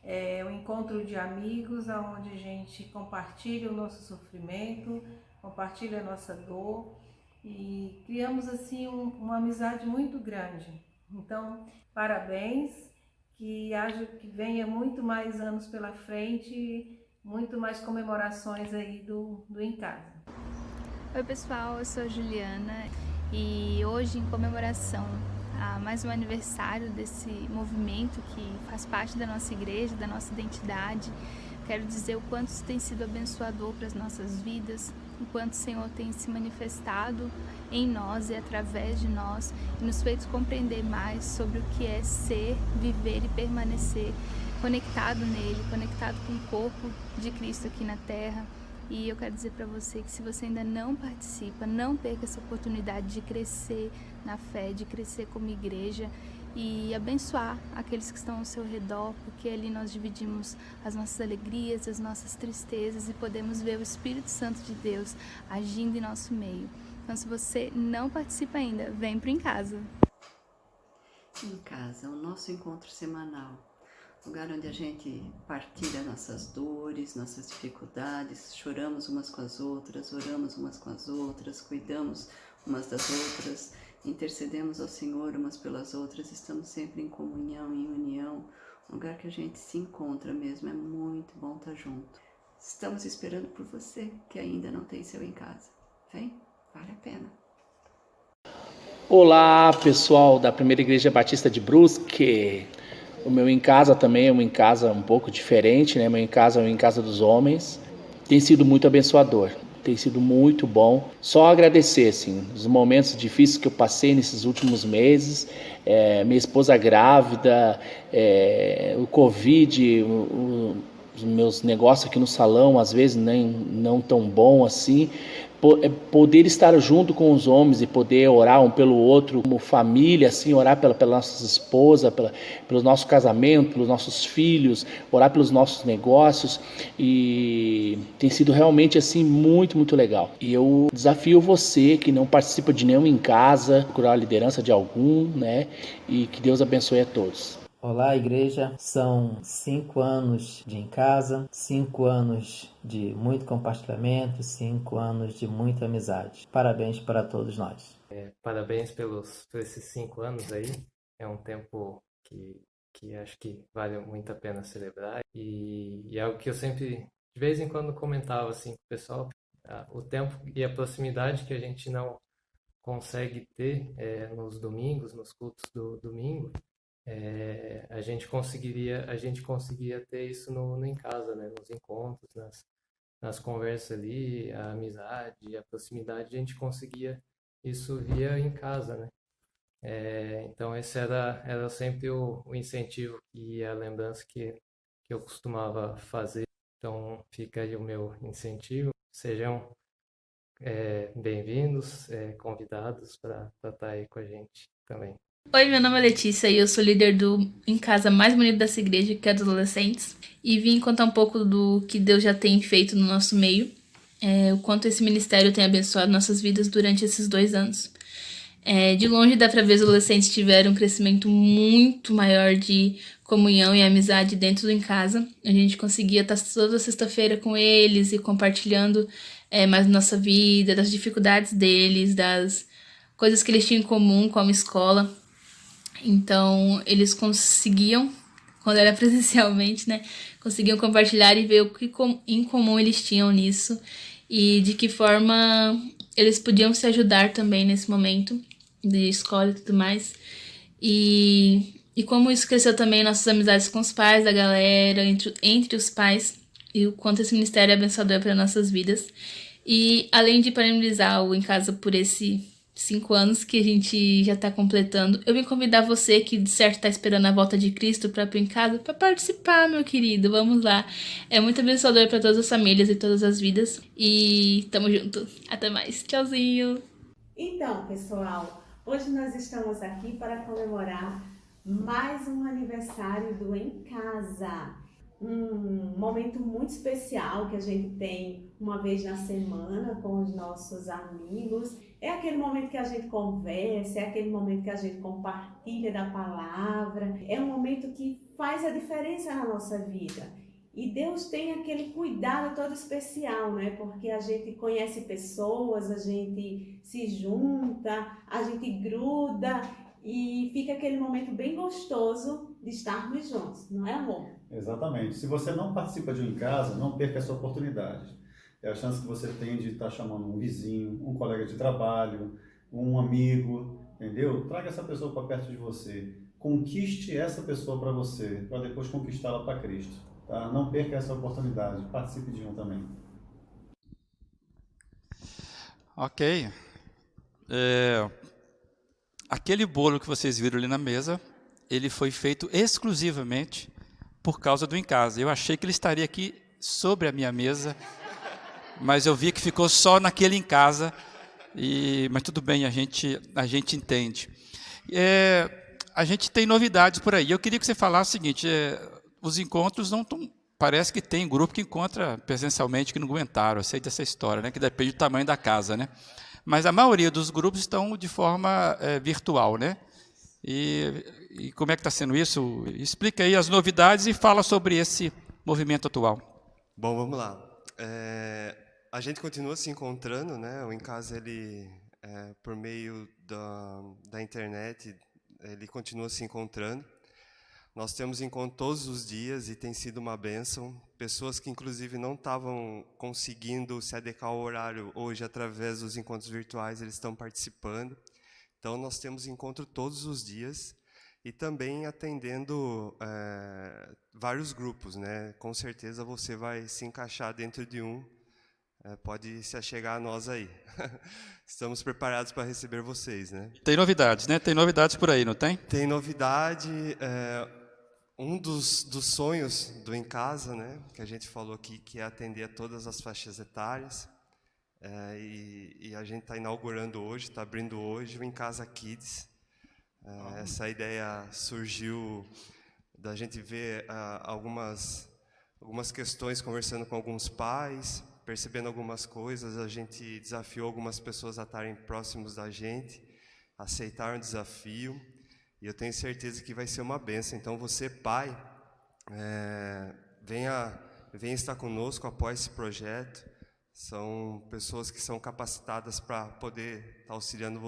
É um encontro de amigos, onde a gente compartilha o nosso sofrimento, compartilha a nossa dor e criamos assim uma amizade muito grande. Então, parabéns, que venha muito mais anos pela frente, muito mais comemorações aí do Em Casa. Oi pessoal, eu sou a Juliana e hoje, em comemoração a mais um aniversário desse movimento que faz parte da nossa igreja, da nossa identidade, quero dizer o quanto isso tem sido abençoador para as nossas vidas, o quanto o Senhor tem se manifestado em nós e através de nós e nos feito compreender mais sobre o que é ser, viver e permanecer conectado nele, conectado com o corpo de Cristo aqui na Terra. E eu quero dizer para você que se você ainda não participa, não perca essa oportunidade de crescer na fé, de crescer como igreja e abençoar aqueles que estão ao seu redor, porque ali nós dividimos as nossas alegrias, as nossas tristezas e podemos ver o Espírito Santo de Deus agindo em nosso meio. Então, se você não participa ainda, vem para Em Casa. Em Casa, o nosso encontro semanal. Lugar onde a gente partilha nossas dores, nossas dificuldades, choramos umas com as outras, oramos umas com as outras, cuidamos umas das outras, intercedemos ao Senhor umas pelas outras, estamos sempre em comunhão, em união, um lugar que a gente se encontra mesmo, é muito bom estar junto. Estamos esperando por você que ainda não tem seu Em Casa. Vem, vale a pena. Olá pessoal da Primeira Igreja Batista de Brusque. O meu Em Casa também é um Em Casa um pouco diferente, né? Meu Em Casa é um Em Casa dos homens. Tem sido muito abençoador, tem sido muito bom. Só agradecer, assim, os momentos difíceis que eu passei nesses últimos meses. Minha esposa grávida, o Covid, os meus negócios aqui no salão, às vezes nem não tão bom assim. Poder estar junto com os homens e poder orar um pelo outro como família, assim, orar pela nossa esposa, pelo nosso casamento, pelos nossos filhos, orar pelos nossos negócios, e tem sido realmente assim muito, muito legal. E eu desafio você que não participa de nenhum Em Casa, procurar a liderança de algum, né? E que Deus abençoe a todos. Olá, igreja. São 5 anos de Em Casa, 5 anos de muito compartilhamento, 5 anos de muita amizade. Parabéns para todos nós. Parabéns por esses 5 anos aí. É um tempo que acho que vale muito a pena celebrar. E algo que eu sempre, de vez em quando, comentava assim com o pessoal, o tempo e a proximidade que a gente não consegue ter nos domingos, nos cultos do domingo. A gente conseguiria ter isso no Em Casa, né? Nos encontros, nas conversas ali, a amizade, a proximidade, a gente conseguia isso via Em Casa, né? Então esse era sempre o incentivo e a lembrança que eu costumava fazer. Então fica aí o meu incentivo. Sejam bem-vindos, convidados para estar aí com a gente também. Oi, meu nome é Letícia e eu sou líder do Em Casa mais bonito dessa igreja, que é dos adolescentes. E vim contar um pouco do que Deus já tem feito no nosso meio, o quanto esse ministério tem abençoado nossas vidas durante esses 2 anos. De longe dá pra ver os adolescentes tiveram um crescimento muito maior de comunhão e amizade dentro do Em Casa. A gente conseguia estar toda sexta-feira com eles e compartilhando mais da nossa vida, das dificuldades deles, das coisas que eles tinham em comum com a escola. Então, eles conseguiam, quando era presencialmente, né, conseguiam compartilhar e ver o que em comum eles tinham nisso e de que forma eles podiam se ajudar também nesse momento de escola e tudo mais. E como isso cresceu também nossas amizades com os pais da galera, entre os pais, e o quanto esse ministério é abençoador para nossas vidas. E além de parabenizar o Em Casa por esse 5 anos que a gente já está completando, eu vim convidar você que de certo está esperando a volta de Cristo para ir em casa para participar, meu querido. Vamos lá. É muito abençoador para todas as famílias e todas as vidas. E tamo junto. Até mais. Tchauzinho. Então, pessoal, hoje nós estamos aqui para comemorar mais um aniversário do Em Casa. Um momento muito especial que a gente tem uma vez na semana com os nossos amigos. É aquele momento que a gente conversa, é aquele momento que a gente compartilha da palavra. É um momento que faz a diferença na nossa vida. E Deus tem aquele cuidado todo especial, né? Porque a gente conhece pessoas, a gente se junta, a gente gruda e fica aquele momento bem gostoso de estarmos juntos, não é, amor? Exatamente. Se você não participa de um Em Casa, não perca essa oportunidade. É a chance que você tem de estar chamando um vizinho, um colega de trabalho, um amigo, entendeu? Traga essa pessoa para perto de você. Conquiste essa pessoa para você, para depois conquistá-la para Cristo. Tá? Não perca essa oportunidade. Participe de um também. Ok. Aquele bolo que vocês viram ali na mesa, ele foi feito exclusivamente por causa do Em Casa. Eu achei que ele estaria aqui sobre a minha mesa, mas eu vi que ficou só naquele Em Casa, mas tudo bem, a gente entende. A gente tem novidades por aí. Eu queria que você falasse o seguinte, os encontros não estão... Parece que tem grupo que encontra presencialmente que não aguentaram, eu sei dessa história, né? Que depende do tamanho da casa, né? Mas a maioria dos grupos estão de forma virtual, né? E como é que está sendo isso? Explica aí as novidades e fala sobre esse movimento atual. Bom, vamos lá. A gente continua se encontrando, né? O Em Casa, ele, por meio da internet, ele continua se encontrando. Nós temos encontro todos os dias e tem sido uma bênção. Pessoas que, inclusive, não estavam conseguindo se adequar ao horário, hoje, através dos encontros virtuais, eles estão participando. Então, nós temos encontro todos os dias e também atendendo vários grupos, né? Com certeza você vai se encaixar dentro de um. Pode se achegar a nós aí. Estamos preparados para receber vocês, né? Tem novidades, né? Tem novidades por aí, não tem? Tem novidade. Um dos sonhos do Em Casa, né? Que a gente falou aqui, que é atender a todas as faixas etárias. E a gente está inaugurando hoje, está abrindo hoje o Em Casa Kids. Essa ideia surgiu da gente ver algumas questões, conversando com alguns pais, percebendo algumas coisas. A gente desafiou algumas pessoas a estarem próximos da gente, aceitaram o desafio, e eu tenho certeza que vai ser uma bênção. Então você, pai, venha estar conosco, apoie esse projeto. São pessoas que são capacitadas para poder estar auxiliando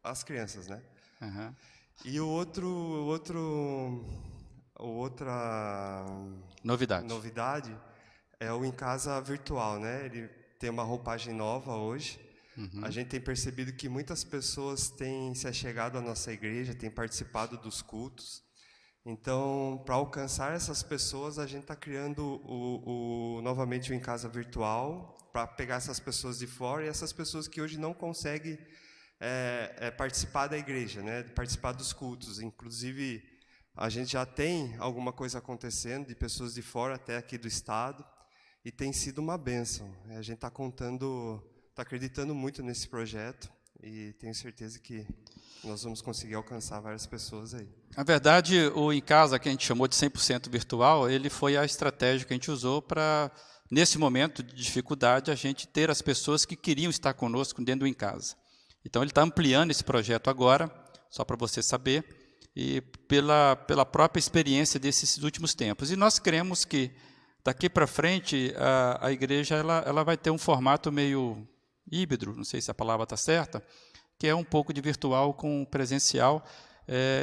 as crianças, né? Uhum. E outra novidade é o Em Casa virtual, né? Ele tem uma roupagem nova hoje. Uhum. A gente tem percebido que muitas pessoas têm se achegado à nossa igreja, têm participado dos cultos. Então, para alcançar essas pessoas, a gente está criando novamente o Em Casa virtual, para pegar essas pessoas de fora e essas pessoas que hoje não conseguem participar da igreja, né? Participar dos cultos. Inclusive, a gente já tem alguma coisa acontecendo de pessoas de fora até aqui do estado, e tem sido uma bênção. A gente está acreditando muito nesse projeto. e tenho certeza que nós vamos conseguir alcançar várias pessoas aí. Na verdade, o Em Casa, que a gente chamou de 100% virtual, ele foi a estratégia que a gente usou para, nesse momento de dificuldade, a gente ter as pessoas que queriam estar conosco dentro do Em Casa. Então, ele está ampliando esse projeto agora, só para você saber, e pela própria experiência desses últimos tempos. E nós cremos que, daqui para frente, a igreja ela vai ter um formato meio híbrido, não sei se a palavra está certa, que é um pouco de virtual com presencial.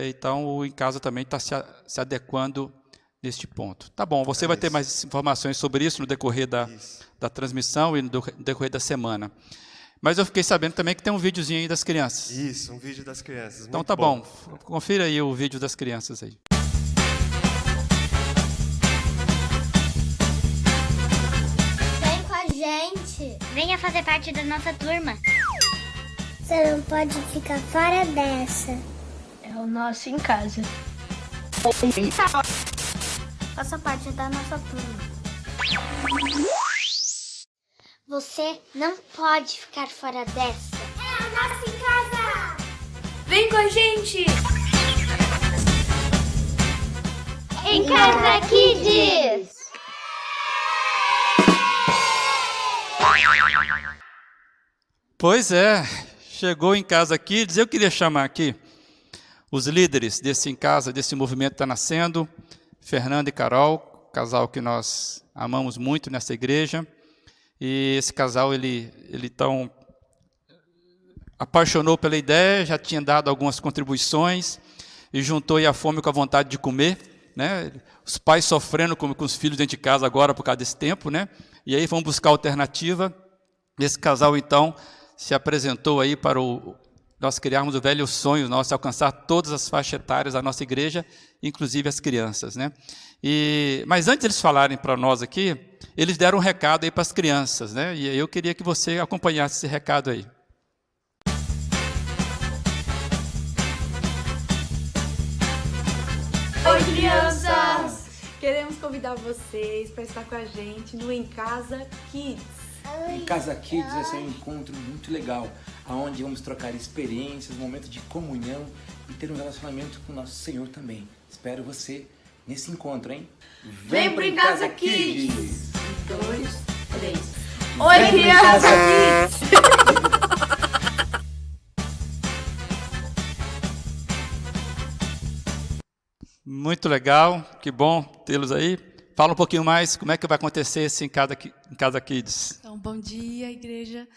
Então, o Em Casa também está se adequando neste ponto. Tá bom, você vai ter mais informações sobre isso no decorrer da transmissão e no decorrer da semana. Mas eu fiquei sabendo também que tem um videozinho aí das crianças. Isso, um vídeo das crianças. Então tá bom, confira aí o vídeo das crianças aí. Vem com a gente. Venha fazer parte da nossa turma. Você não pode ficar fora dessa. É o nosso Em Casa. Faça parte da nossa turma. Você não pode ficar fora dessa. É o nosso Em Casa. Vem com a gente. Em Casa Kids. Pois é, chegou Em Casa Kids. Eu queria chamar aqui os líderes desse Em Casa, desse movimento que está nascendo, Fernanda e Carol, casal que nós amamos muito nessa igreja. E esse casal, ele tão apaixonou pela ideia, já tinha dado algumas contribuições, e juntou aí a fome com a vontade de comer, né? Os pais sofrendo com os filhos dentro de casa agora por causa desse tempo, né? E aí vão buscar alternativa. Esse casal, então, se apresentou aí para nós criarmos o velho sonho nosso, alcançar todas as faixas etárias da nossa igreja, inclusive as crianças, né? Mas antes de eles falarem para nós aqui, eles deram um recado aí para as crianças, né? E eu queria que você acompanhasse esse recado aí. Oi, crianças! Queremos convidar vocês para estar com a gente no Em Casa Kids. Em Casa Kids vai ser um encontro muito legal, onde vamos trocar experiências, um momento de comunhão e ter um relacionamento com o nosso Senhor também. Espero você nesse encontro, hein? Vem pro Em Casa Kids! 2, 3. Oi, crianças! Muito legal, que bom tê-los aí. Fala um pouquinho mais, como é que vai acontecer esse Em Casa Kids? Então, bom dia, igreja.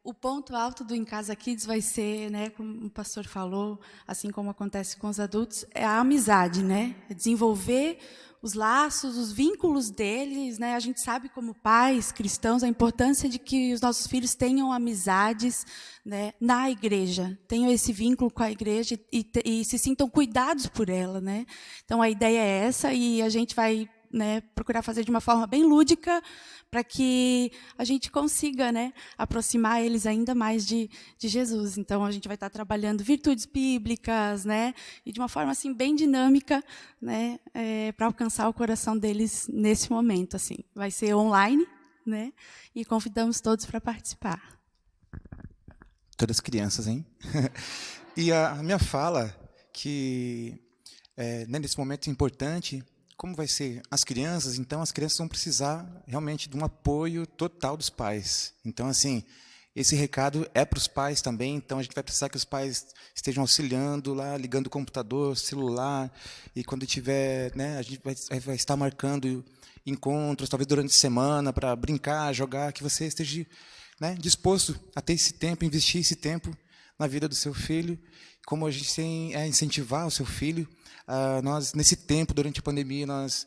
O ponto alto do Em Casa Kids vai ser, né, como o pastor falou, assim como acontece com os adultos, é a amizade, né? Desenvolver os laços, os vínculos deles, né? A gente sabe, como pais cristãos, a importância de que os nossos filhos tenham amizades, né, na igreja, tenham esse vínculo com a igreja e se sintam cuidados por ela, né? Então, a ideia é essa, e a gente vai, né, procurar fazer de uma forma bem lúdica para que a gente consiga, né, aproximar eles ainda mais de Jesus. Então, a gente vai estar trabalhando virtudes bíblicas, né, e de uma forma assim bem dinâmica, né, para alcançar o coração deles nesse momento. Assim, vai ser online, né, e convidamos todos para participar. Todas as crianças, hein? E a minha fala que nesse momento importante, como vai ser as crianças, então as crianças vão precisar realmente de um apoio total dos pais. Então, assim, esse recado é para os pais também, então a gente vai precisar que os pais estejam auxiliando lá, ligando o computador, celular, e quando tiver, né, a gente vai estar marcando encontros, talvez durante a semana, para brincar, jogar, que você esteja, né, disposto a ter esse tempo, investir esse tempo na vida do seu filho. Como a gente tem incentivar o seu filho, nós, nesse tempo, durante a pandemia, nós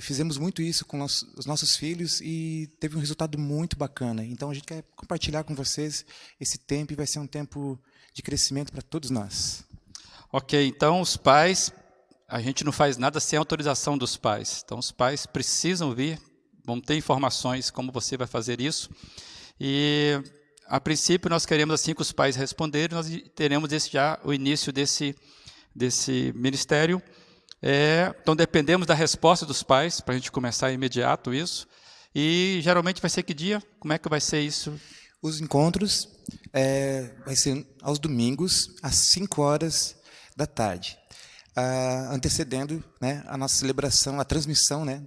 fizemos muito isso com os nossos filhos e teve um resultado muito bacana. Então, a gente quer compartilhar com vocês esse tempo e vai ser um tempo de crescimento para todos nós. Ok, então os pais, a gente não faz nada sem autorização dos pais. Então, os pais precisam vir, vão ter informações como você vai fazer isso. E, a princípio, nós queremos, assim que os pais responderem, nós teremos já o início desse ministério. Então, dependemos da resposta dos pais, para a gente começar imediato isso. E, geralmente, vai ser que dia? Como é que vai ser isso? Os encontros vai ser aos domingos, às 5 horas da tarde, antecedendo, né, a nossa celebração, a transmissão, né,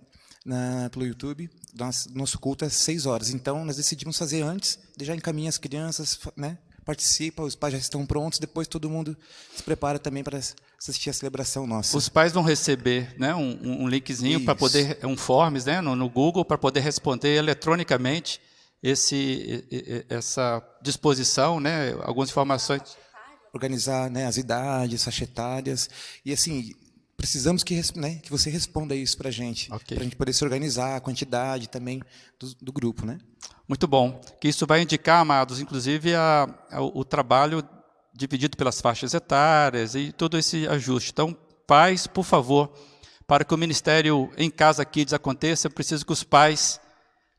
pelo YouTube. Nosso culto é às 6 horas. Então, nós decidimos fazer antes, já encaminha as crianças, né, participa, os pais já estão prontos, depois todo mundo se prepara também para assistir a celebração nossa. Os pais vão receber, né, um linkzinho para poder, um forms, né, no Google, para poder responder eletronicamente essa disposição, né, algumas informações. Organizar, né, as idades, faixa etárias, e assim, precisamos que você responda isso para a gente, para a gente poder se organizar, a quantidade também do grupo, né? Muito bom. Que isso vai indicar, amados, inclusive o trabalho dividido pelas faixas etárias e todo esse ajuste. Então, pais, por favor, para que o Ministério em Casa Kids aconteça, eu preciso que os pais,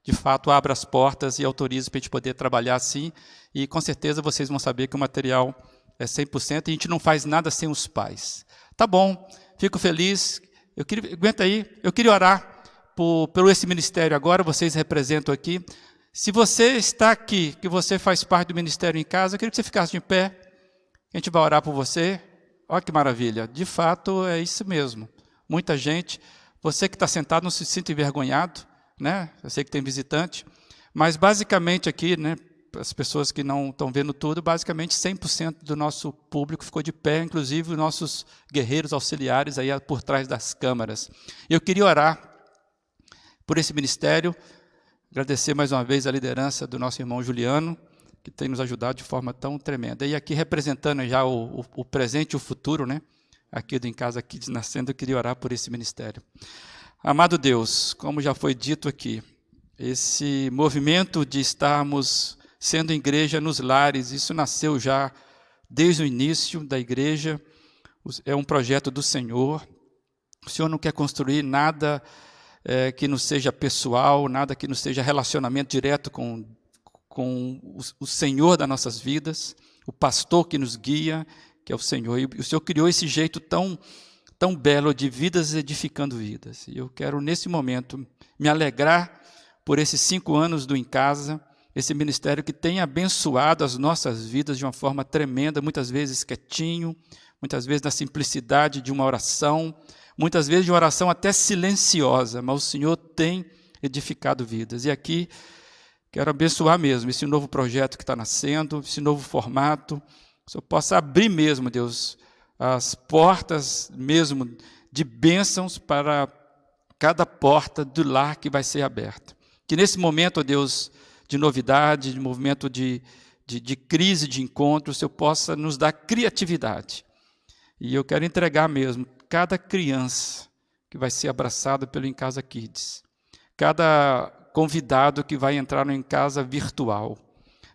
de fato, abram as portas e autorizem para a gente poder trabalhar assim. E, com certeza, vocês vão saber que o material é 100% e a gente não faz nada sem os pais. Tá bom, fico feliz. Aguenta aí, eu queria orar pelo esse ministério agora, vocês representam aqui. Se você está aqui, que você faz parte do Ministério em Casa, eu queria que você ficasse de pé. A gente vai orar por você. Olha que maravilha. De fato, é isso mesmo. Muita gente. Você que está sentado, não se sinta envergonhado, né? Eu sei que tem visitante. Mas, basicamente, aqui, né, as pessoas que não estão vendo tudo, basicamente 100% do nosso público ficou de pé, inclusive os nossos guerreiros auxiliares aí por trás das câmaras. Eu queria orar por esse ministério, agradecer mais uma vez a liderança do nosso irmão Juliano, que tem nos ajudado de forma tão tremenda. E aqui representando já o presente e o futuro, né? Aqui do Em Casa Kids Nascendo, eu queria orar por esse ministério. Amado Deus, como já foi dito aqui, esse movimento de estarmos sendo igreja nos lares, isso nasceu já desde o início da igreja, é um projeto do Senhor. O Senhor não quer construir nada que não seja pessoal, nada que não seja relacionamento direto com o Senhor das nossas vidas, o pastor que nos guia, que é o Senhor. E o Senhor criou esse jeito tão belo de vidas edificando vidas. E eu quero, nesse momento, me alegrar por esses 5 anos do Em Casa, esse ministério que tem abençoado as nossas vidas de uma forma tremenda, muitas vezes quietinho, muitas vezes na simplicidade de uma oração, muitas vezes de uma oração até silenciosa, mas o Senhor tem edificado vidas. E aqui quero abençoar mesmo esse novo projeto que está nascendo, esse novo formato, que o Senhor possa abrir mesmo, Deus, as portas mesmo de bênçãos para cada porta do lar que vai ser aberta. Que nesse momento, ó Deus, de novidade, de movimento de crise, de encontro, o Senhor possa nos dar criatividade. E eu quero entregar mesmo cada criança que vai ser abraçada pelo Em Casa Kids, cada convidado que vai entrar no Em Casa virtual,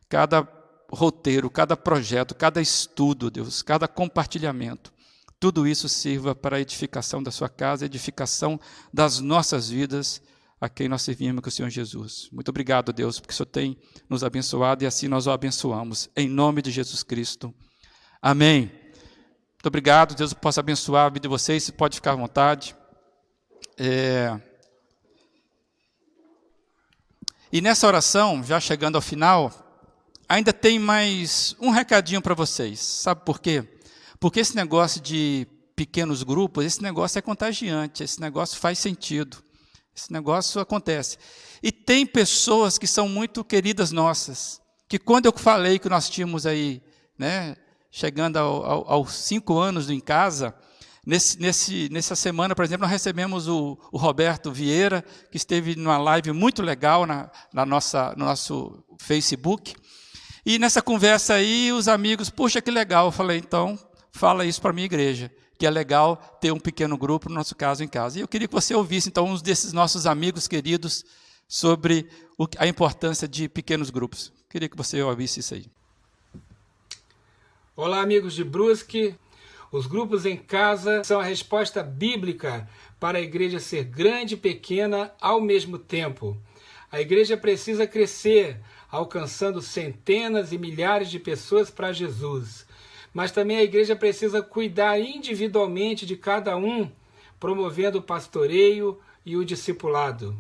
cada roteiro, cada projeto, cada estudo, Deus, cada compartilhamento, tudo isso sirva para a edificação da sua casa, a edificação das nossas vidas, a quem nós servimos com o Senhor Jesus. Muito obrigado, Deus, porque o Senhor tem nos abençoado e assim nós o abençoamos. Em nome de Jesus Cristo. Amém. Muito obrigado, Deus possa abençoar a vida de vocês, pode ficar à vontade. E nessa oração, já chegando ao final, ainda tem mais um recadinho para vocês. Sabe por quê? Porque esse negócio de pequenos grupos, esse negócio é contagiante, esse negócio faz sentido. Esse negócio acontece. E tem pessoas que são muito queridas nossas, que quando eu falei que nós tínhamos aí, né, chegando aos 5 anos do Em Casa, nessa semana, por exemplo, nós recebemos o Roberto Vieira, que esteve numa live muito legal no nosso Facebook. E nessa conversa aí, os amigos, puxa, que legal. Eu falei, então, fala isso para a minha igreja, que é legal ter um pequeno grupo, no nosso caso, em casa. E eu queria que você ouvisse, então, uns desses nossos amigos queridos sobre a importância de pequenos grupos. Eu queria que você ouvisse isso aí. Olá, amigos de Brusque. Os grupos em casa são a resposta bíblica para a igreja ser grande e pequena ao mesmo tempo. A igreja precisa crescer, alcançando centenas e milhares de pessoas para Jesus. Mas também a igreja precisa cuidar individualmente de cada um, promovendo o pastoreio e o discipulado.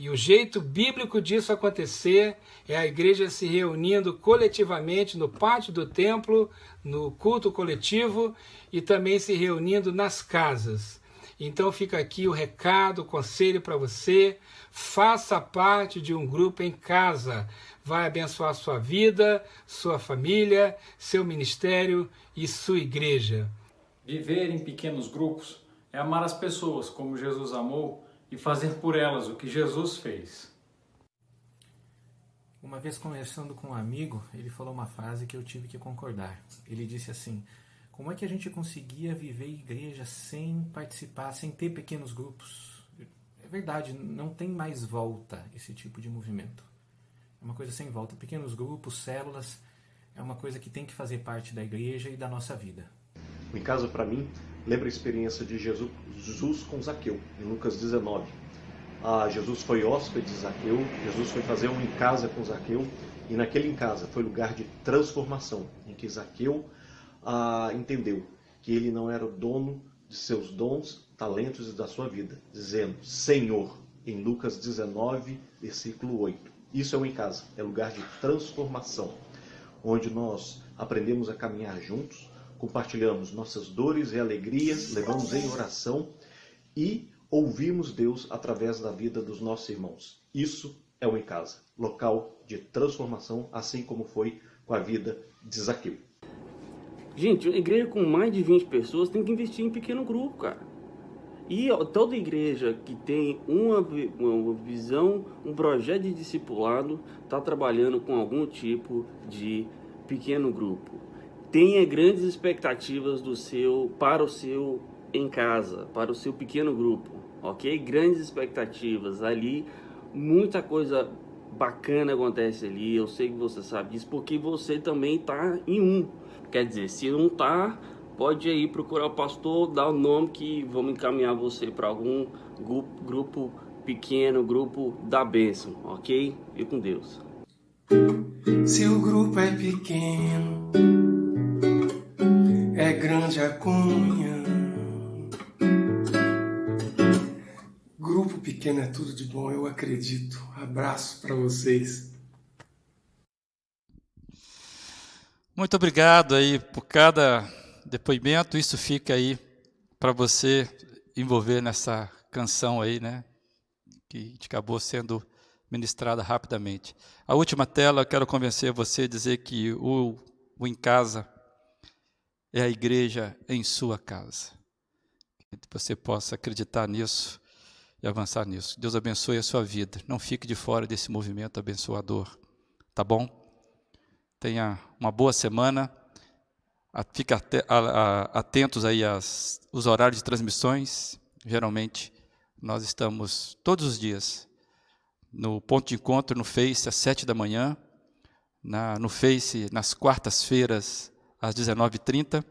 E o jeito bíblico disso acontecer é a igreja se reunindo coletivamente no pátio do templo, no culto coletivo e também se reunindo nas casas. Então fica aqui o recado, o conselho para você. Faça parte de um grupo em casa. Vai abençoar sua vida, sua família, seu ministério e sua igreja. Viver em pequenos grupos é amar as pessoas como Jesus amou e fazer por elas o que Jesus fez. Uma vez conversando com um amigo, ele falou uma frase que eu tive que concordar. Ele disse assim: como é que a gente conseguia viver igreja sem participar, sem ter pequenos grupos? É verdade, não tem mais volta esse tipo de movimento. É uma coisa sem volta. Pequenos grupos, células, é uma coisa que tem que fazer parte da igreja e da nossa vida. O Em Casa, para mim, lembra a experiência de Jesus com Zaqueu, em Lucas 19. Jesus foi hóspede de Zaqueu, Jesus foi fazer um em casa com Zaqueu, e naquele em casa foi lugar de transformação, em que Zaqueu entendeu que ele não era o dono de seus dons, talentos e da sua vida, dizendo: Senhor, em Lucas 19, versículo 8. Isso é o em casa, é lugar de transformação, onde nós aprendemos a caminhar juntos, compartilhamos nossas dores e alegrias, levamos em oração e ouvimos Deus através da vida dos nossos irmãos. Isso é o em casa, local de transformação, assim como foi com a vida de Zaqueu. Gente, uma igreja com mais de 20 pessoas tem que investir em pequeno grupo, cara. E toda igreja que tem uma visão, um projeto de discipulado, está trabalhando com algum tipo de pequeno grupo. Tenha grandes expectativas para o seu em casa, para o seu pequeno grupo, ok? Grandes expectativas ali, muita coisa bacana acontece ali, eu sei que você sabe disso, porque você também está em um. Quer dizer, se não está, pode aí procurar o pastor, dar o nome que vamos encaminhar você para algum grupo pequeno, grupo da bênção, ok? Fique com Deus. Se o grupo é pequeno, é grande a comunhão. Grupo pequeno é tudo de bom, eu acredito. Abraço para vocês. Muito obrigado aí por cada depoimento. Isso fica aí para você envolver nessa canção aí, né? Que acabou sendo ministrada rapidamente. A última tela, eu quero convencer você a dizer que o em casa é a igreja em sua casa. Que você possa acreditar nisso e avançar nisso. Deus abençoe a sua vida. Não fique de fora desse movimento abençoador. Tá bom? Tenha uma boa semana. Fique atentos aí aos horários de transmissões. Geralmente, nós estamos todos os dias no ponto de encontro no Face às 7 da manhã, no Face nas quartas-feiras às 19h30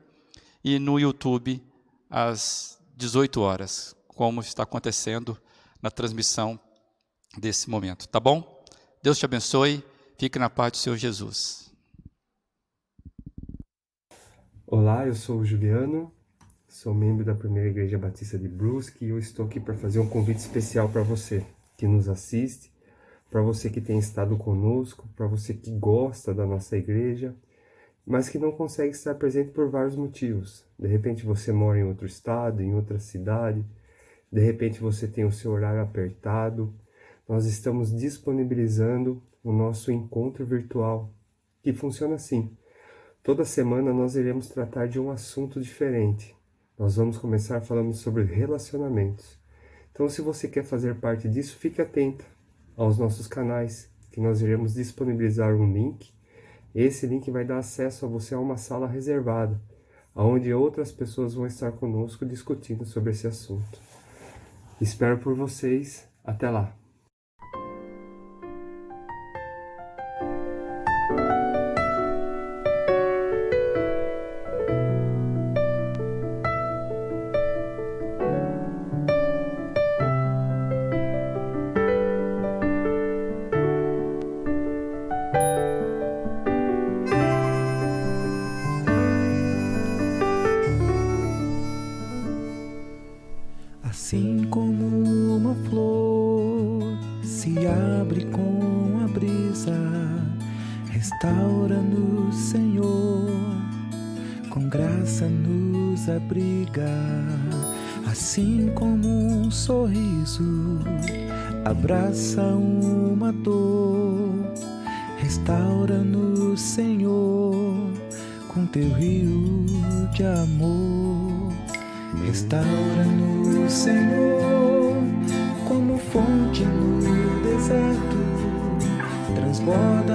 e no YouTube às 18 horas, como está acontecendo na transmissão desse momento. Tá bom? Deus te abençoe. Fique na paz do Senhor Jesus. Olá, eu sou o Juliano, sou membro da Primeira Igreja Batista de Brusque e eu estou aqui para fazer um convite especial para você que nos assiste, para você que tem estado conosco, para você que gosta da nossa igreja, mas que não consegue estar presente por vários motivos. De repente você mora em outro estado, em outra cidade, de repente você tem o seu horário apertado. Nós estamos disponibilizando o nosso encontro virtual, que funciona assim. Toda semana nós iremos tratar de um assunto diferente. Nós vamos começar falando sobre relacionamentos. Então, se você quer fazer parte disso, fique atento aos nossos canais, que nós iremos disponibilizar um link. Esse link vai dar acesso a você a uma sala reservada, onde outras pessoas vão estar conosco discutindo sobre esse assunto. Espero por vocês. Até lá! Assim como uma flor se abre com a brisa. Restaura-nos, Senhor, com graça nos abriga, assim como um sorriso abraça uma dor. Restaura-nos, Senhor, com teu rio de amor. Restaura-nos, Senhor, como fonte no deserto, transborda